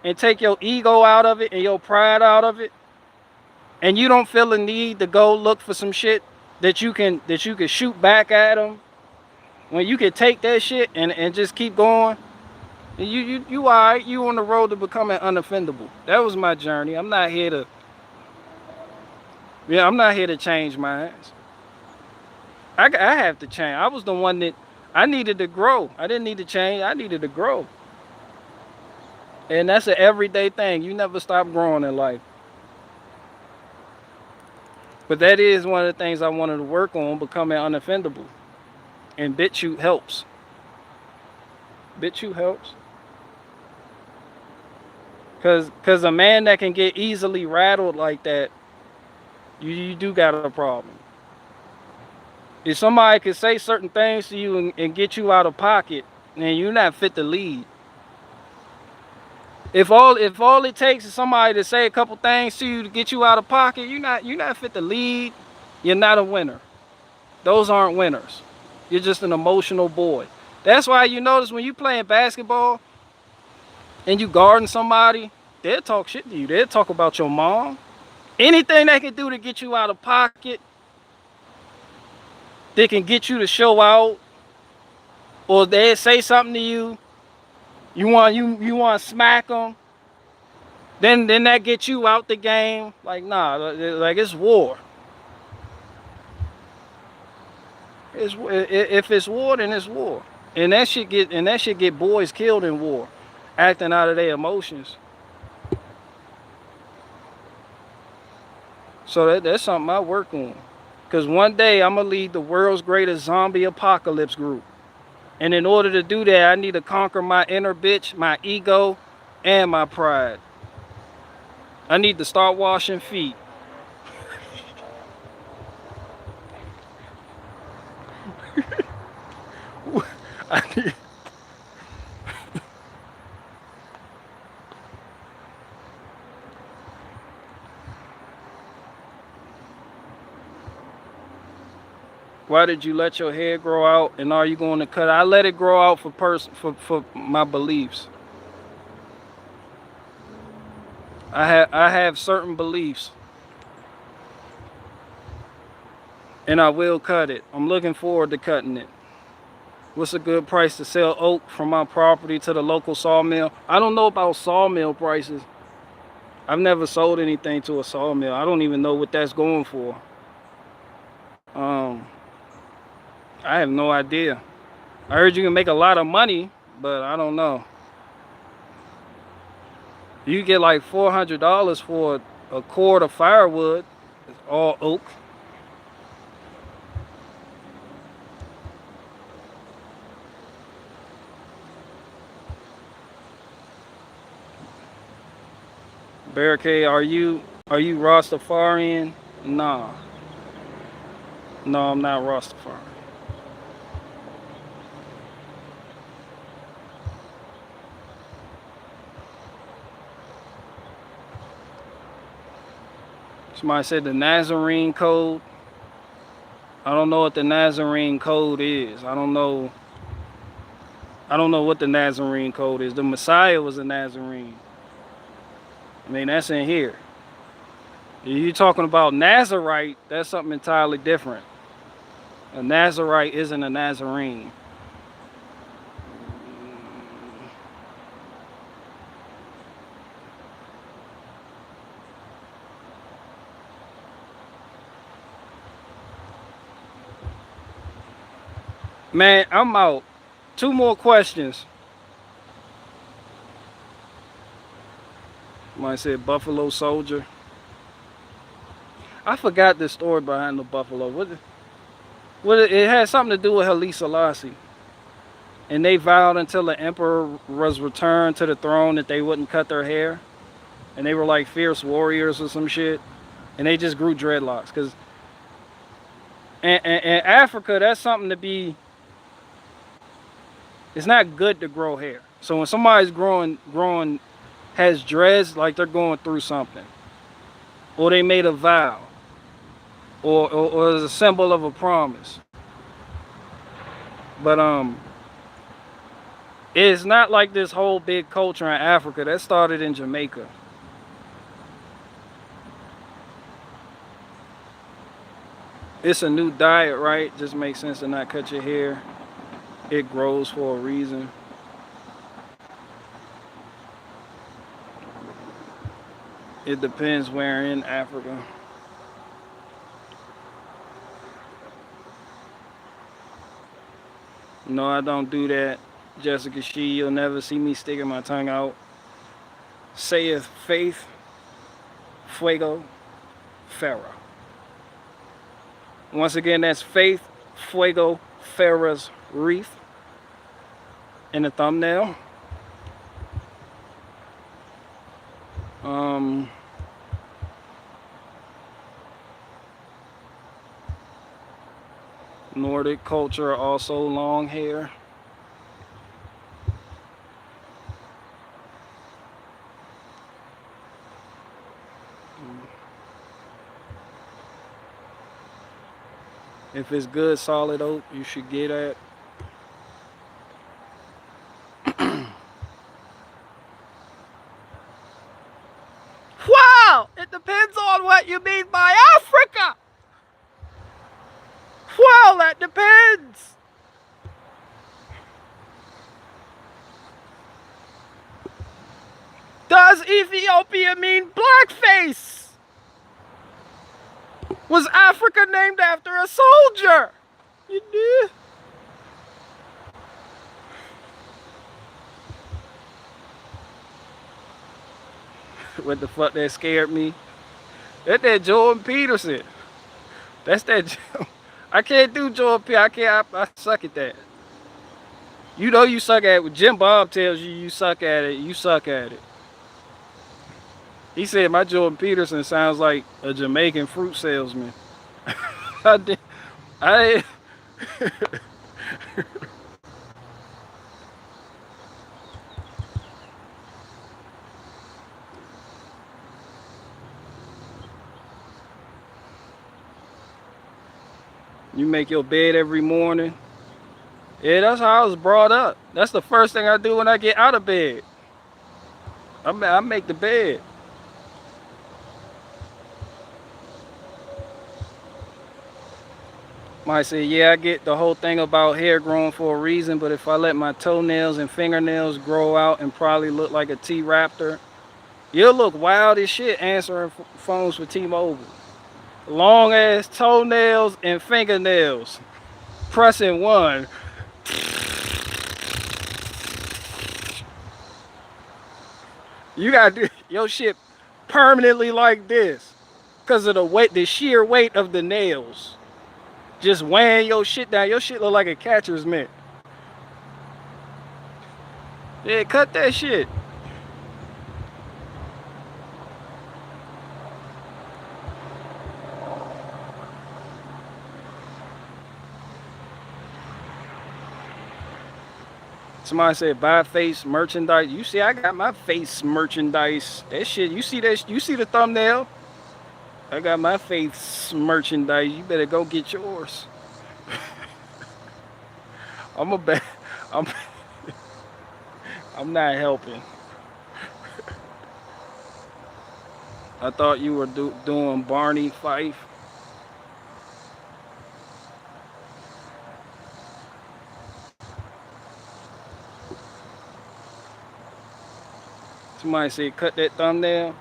and take your ego out of it and your pride out of it, and you don't feel the need to go look for some shit that you can shoot back at them, when you can take that shit and just keep going, And you all right. You on the road to becoming unoffendable. That was my journey. I'm not here to. Yeah, I'm not here to change minds. I have to change. I was the one that I needed to grow. I didn't need to change. I needed to grow. And that's an everyday thing. You never stop growing in life. But that is one of the things I wanted to work on, becoming unoffendable. And BitChute helps. BitChute helps. Cause a man that can get easily rattled like that, you do got a problem. If somebody could say certain things to you and get you out of pocket, then you're not fit to lead. If all it takes is somebody to say a couple things to you to get you out of pocket, you're not fit to lead. You're not a winner. Those aren't winners. You're just an emotional boy. That's why you notice when you playing basketball and you guarding somebody, they'll talk shit to you. They'll talk about your mom. Anything they can do to get you out of pocket, they can get you to show out, or they say something to you. You want to smack them. Then that gets you out the game. Like nah, like it's war. If it's war, then it's war. And that shit get boys killed in war, acting out of their emotions. So that's something I work on. Because one day I'm going to lead the world's greatest zombie apocalypse group. And in order to do that, I need to conquer my inner bitch, my ego, and my pride. I need to start washing feet. Why did you let your hair grow out, and are you going to cut it? I let it grow out for my beliefs. I have certain beliefs, and I will cut it. I'm looking forward to cutting it. What's a good price to sell oak from my property to the local sawmill? I don't know about sawmill prices. I've never sold anything to a sawmill. I don't even know what that's going for. I have no idea. I heard you can make a lot of money, but I don't know. You get like $400 for a cord of firewood. It's all oak. Barricade, are you Rastafarian? Nah. No, I'm not Rastafarian. Somebody said the Nazarene code. I don't know what the Nazarene code is. I don't know what the Nazarene code is. The Messiah was a Nazarene. I mean, that's in here. If you're talking about Nazarite, that's something entirely different. A Nazarite isn't a Nazarene. Man, I'm out. 2 more questions. Somebody said Buffalo Soldier. I forgot the story behind the buffalo. It had something to do with Haile Selassie. And they vowed until the emperor was returned to the throne that they wouldn't cut their hair. And they were like fierce warriors or some shit. And they just grew dreadlocks. Because in Africa, that's something to be... It's not good to grow hair. So when somebody's growing has dreads, like they're going through something. Or they made a vow. Or as a symbol of a promise. But it's not like this whole big culture in Africa. That started in Jamaica. It's a new diet, right? Just makes sense to not cut your hair. It grows for a reason. It depends where in Africa. No, I don't do that. Jessica She, you'll never see me sticking my tongue out. Saith Faith, Fuego, Farah. Once again, that's Faith, Fuego, Farah's wreath in the thumbnail. Nordic culture, also long hair. If it's good solid oak, you should get it. Wow! It depends on what you mean by Africa! Well, that depends. Does Ethiopia mean blackface? Was Africa named after a soldier? You do? What the fuck that scared me? That's that Jordan Peterson. That's that. I can't do Jordan Peterson. I suck at that. You know you suck at it. When Jim Bob tells you you suck at it, you suck at it. He said my Jordan Peterson sounds like a Jamaican fruit salesman. I did. You make your bed every morning. Yeah, that's how I was brought up. That's the first thing I do when I get out of bed. I make the bed. Might say, yeah, I get the whole thing about hair growing for a reason, but if I let my toenails and fingernails grow out and probably look like a T-Raptor, you'll look wild as shit answering phones for T-Mobile. Long ass toenails and fingernails. Pressing one. You gotta do your shit permanently like this because of the weight, the sheer weight of the nails. Just weighing your shit down. Your shit look like a catcher's mitt. Yeah, cut that shit. Somebody said buy face merchandise. You see, I got my face merchandise. That shit, you see that? You see the thumbnail? I got my face merchandise. You better go get yours. I'm not helping. I thought you were doing Barney Fife. Somebody said cut that thumbnail.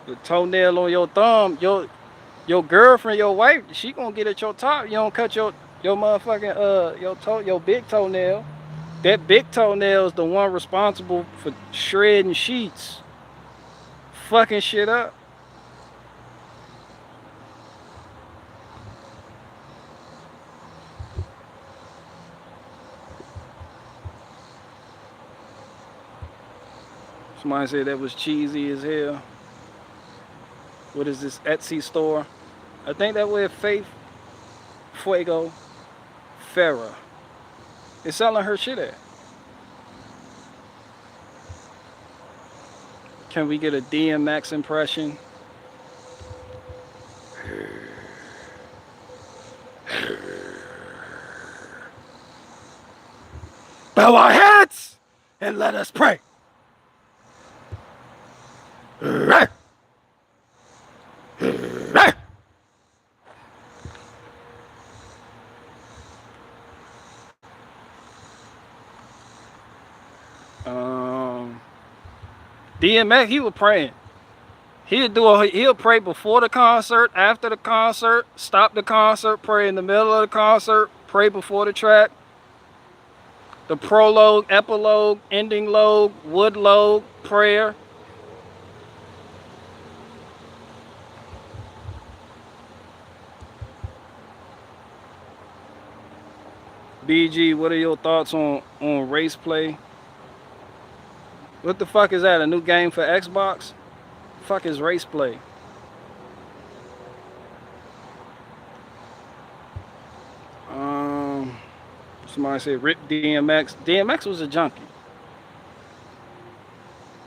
The toenail on your thumb, your girlfriend, your wife, she gonna get at your top. You don't cut your motherfucking your big toenail. That big toenail is the one responsible for shredding sheets, fucking shit up. Somebody said that was cheesy as hell. What is this Etsy store? I think that where Faith Fuego Farah is selling her shit at. Can we get a DMX impression? Bow our heads and let us pray. DMX, he was praying. He'll pray before the concert, after the concert, stop the concert, pray in the middle of the concert, pray before the track, the prologue, epilogue, ending logue, wood logue, prayer. BG, what are your thoughts on race play? What the fuck is that? A new game for Xbox? Fuck is race play? Somebody said rip DMX. DMX was a junkie.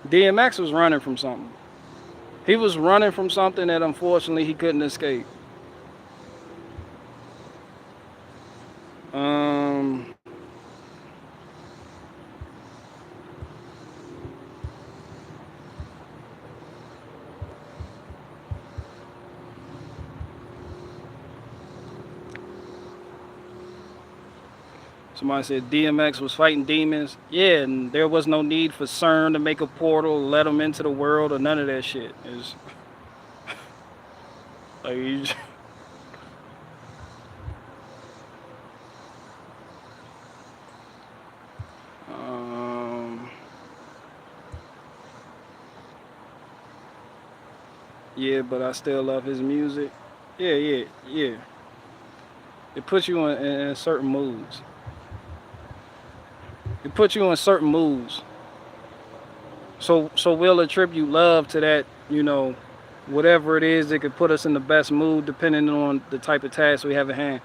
DMX was running from something. He was running from something that unfortunately he couldn't escape. Somebody said DMX was fighting demons. Yeah, and there was no need for CERN to make a portal, let them into the world, or none of that shit. It's like you just... Yeah, but I still love his music. Yeah. It puts you in certain moods. It puts you in certain moods. So we'll attribute love to that, you know, whatever it is that could put us in the best mood depending on the type of task we have at hand.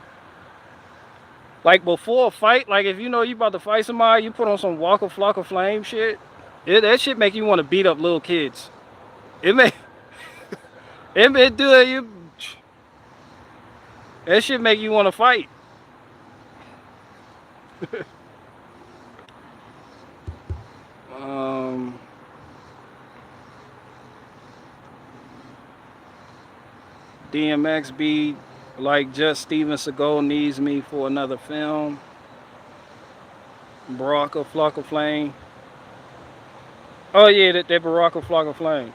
Like before a fight, like if you know you about to fight somebody, you put on some Walker Flock of Flame shit. That shit make you want to beat up little kids. It may do you. That shit make you want to fight. DMX be like just Steven Seagal needs me for another film. Baraka Flock of Flame. Oh yeah, that Baraka Flock of Flame.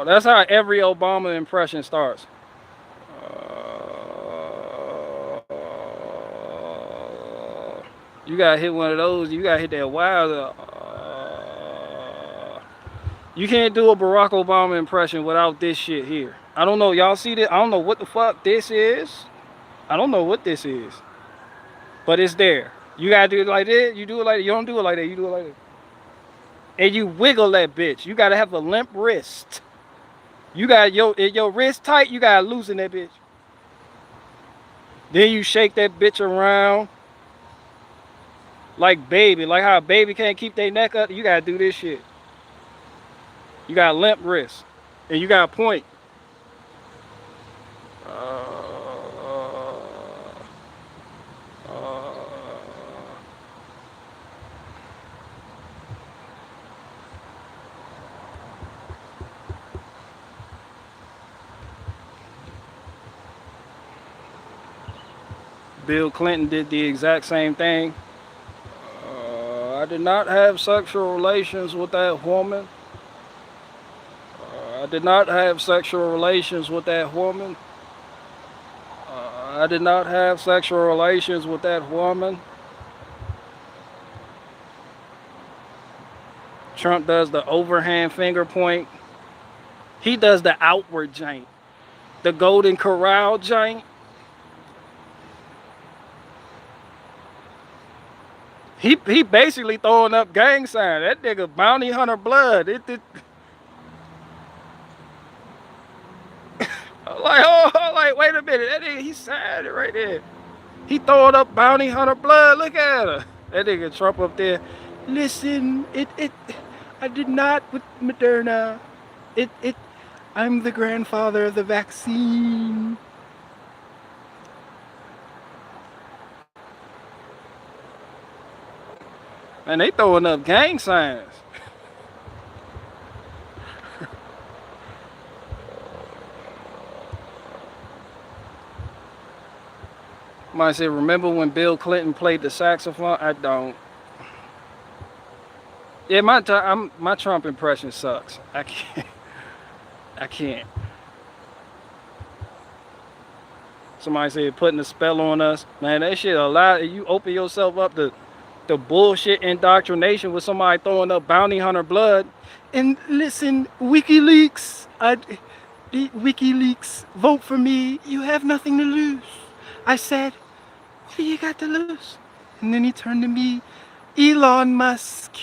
That's how every Obama impression starts. You gotta hit one of those. You gotta hit that wild. You can't do a Barack Obama impression without this shit here. I don't know. Y'all see this? I don't know what the fuck this is. I don't know what this is. But it's there. You gotta do it like this. You do it like that. You don't do it like that. You do it like that. And you wiggle that bitch. You gotta have a limp wrist. You got your wrist tight. You gotta loosen that bitch. Then you shake that bitch around. Like baby. Like how a baby can't keep their neck up. You gotta do this shit. You got limp wrist, and you got point. Bill Clinton did the exact same thing. I did not have sexual relations with that woman. I did not have sexual relations with that woman. I did not have sexual relations with that woman. Trump does the overhand finger point. He does the outward jank. The Golden Corral jank. He basically throwing up gang sign. That nigga bounty hunter blood. Like, wait a minute. That nigga, he signed it right there. He throwing up bounty hunter blood. Look at her. That nigga Trump up there. Listen, I did not with Moderna. I'm the grandfather of the vaccine. Man, they throwing up gang signs. Might say, remember when Bill Clinton played the saxophone? I don't. Yeah, my Trump impression sucks. I can't. I can't. Somebody said putting a spell on us. Man, that shit a lot. You open yourself up to the bullshit indoctrination with somebody throwing up bounty hunter blood. And listen, WikiLeaks, WikiLeaks, vote for me. You have nothing to lose. I said, what do you got to lose? And then he turned to me, Elon Musk.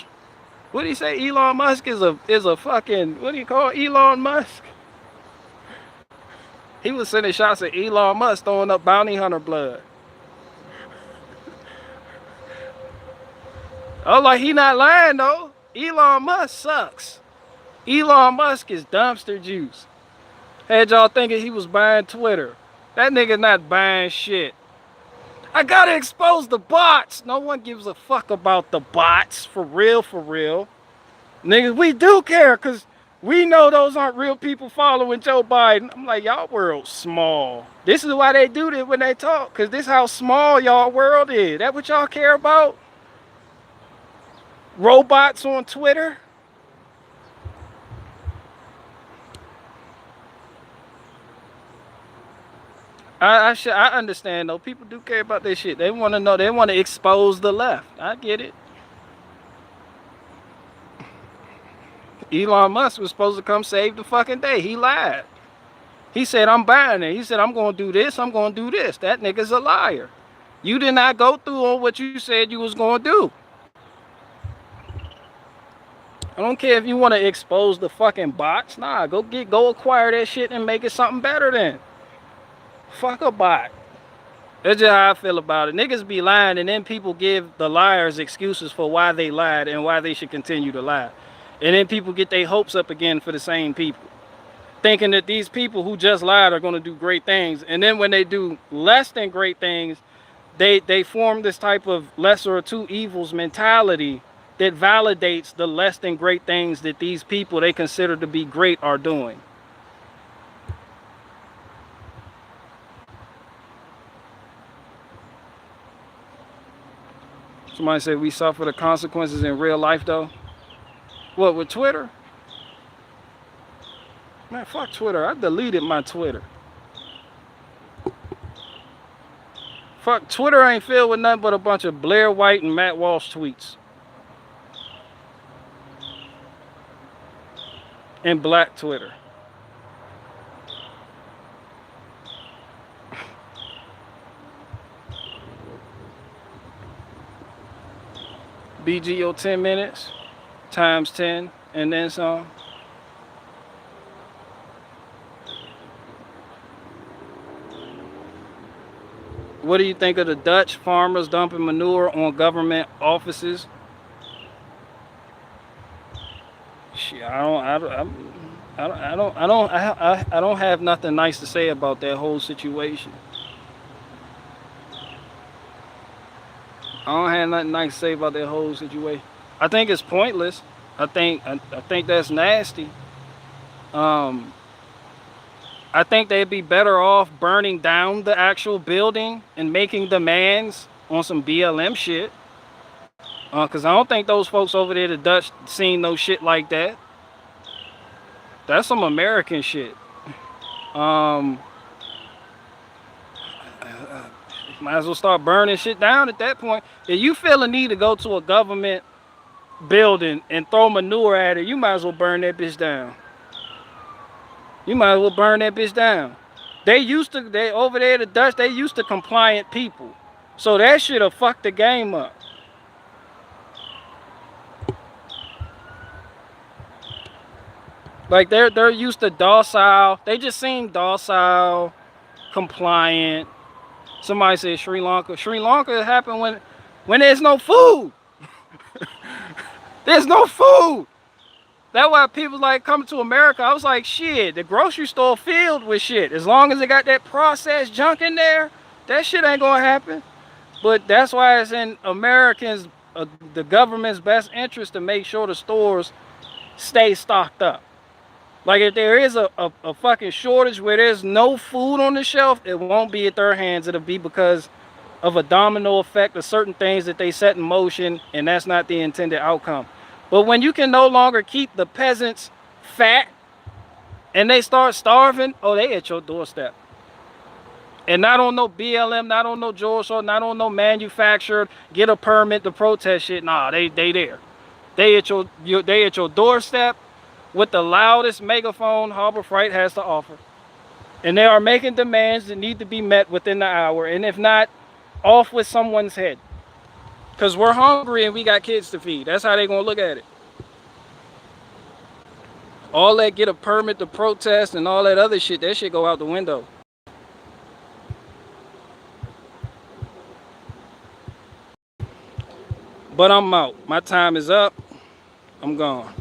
What did he say? Elon Musk is a fucking, what do you call Elon Musk? He was sending shots at Elon Musk throwing up bounty hunter blood. Oh, like he not lying though. Elon Musk sucks. Elon Musk is dumpster juice. Had y'all thinking he was buying Twitter. That nigga not buying shit. I gotta expose the bots. No one gives a fuck about the bots. For real, for real. Niggas, we do care because we know those aren't real people following Joe Biden. I'm like, y'all world small. This is why they do this when they talk. Because this is how small y'all world is. That what y'all care about? Robots on Twitter? I understand though. People do care about this shit. They want to know. They want to expose the left. I get it. Elon Musk was supposed to come save the fucking day. He lied. He said, I'm buying it. He said, I'm going to do this. I'm going to do this. That nigga's a liar. You did not go through on what you said you was going to do. I don't care if you want to expose the fucking bots. Nah, go acquire that shit and make it something better then. Fuck a bot. That's just how I feel about it. Niggas be lying and then people give the liars excuses for why they lied and why they should continue to lie. And then people get their hopes up again for the same people, thinking that these people who just lied are going to do great things. And then when they do less than great things, they form this type of lesser of two evils mentality that validates the less than great things that these people they consider to be great are doing. Somebody said we suffer the consequences in real life though. What, with Twitter? Man, fuck Twitter. I deleted my Twitter. Fuck, Twitter ain't filled with nothing but a bunch of Blair White and Matt Walsh tweets. And black Twitter. BGO 10 minutes times 10 and then some. What do you think of the Dutch farmers dumping manure on government offices? Shit, I don't have nothing nice to say about that whole situation. I don't have nothing nice to say about that whole situation. I think it's pointless. I think that's nasty. I think they'd be better off burning down the actual building and making demands on some BLM shit. Cause I don't think those folks over there, the Dutch, seen no shit like that. That's some American shit. Might as well start burning shit down at that point. If you feel a need to go to a government building and throw manure at it, you might as well burn that bitch down. You might as well burn that bitch down. They over there, the Dutch, they used to compliant people. So that shit'll fuck the game up. Like they're used to docile. They just seem docile, compliant. Somebody said Sri Lanka. Sri Lanka happened when there's no food. There's no food. That's why people like coming to America. I was like, shit, the grocery store filled with shit. As long as they got that processed junk in there, that shit ain't gonna happen. But that's why it's in Americans, the government's best interest to make sure the stores stay stocked up. Like if there is a fucking shortage where there's no food on the shelf, it won't be at their hands. It'll be because of a domino effect of certain things that they set in motion, and that's not the intended outcome. But when you can no longer keep the peasants fat and they start starving, oh, they at your doorstep. And not on no BLM, not on no George Shore, not on no manufactured, get a permit to protest shit. Nah, they there. They at your doorstep with the loudest megaphone Harbor Freight has to offer. And they are making demands that need to be met within the hour. And if not, off with someone's head. Because we're hungry and we got kids to feed. That's how they gonna look at it. All that get a permit to protest and all that other shit, that shit go out the window. But I'm out. My time is up. I'm gone.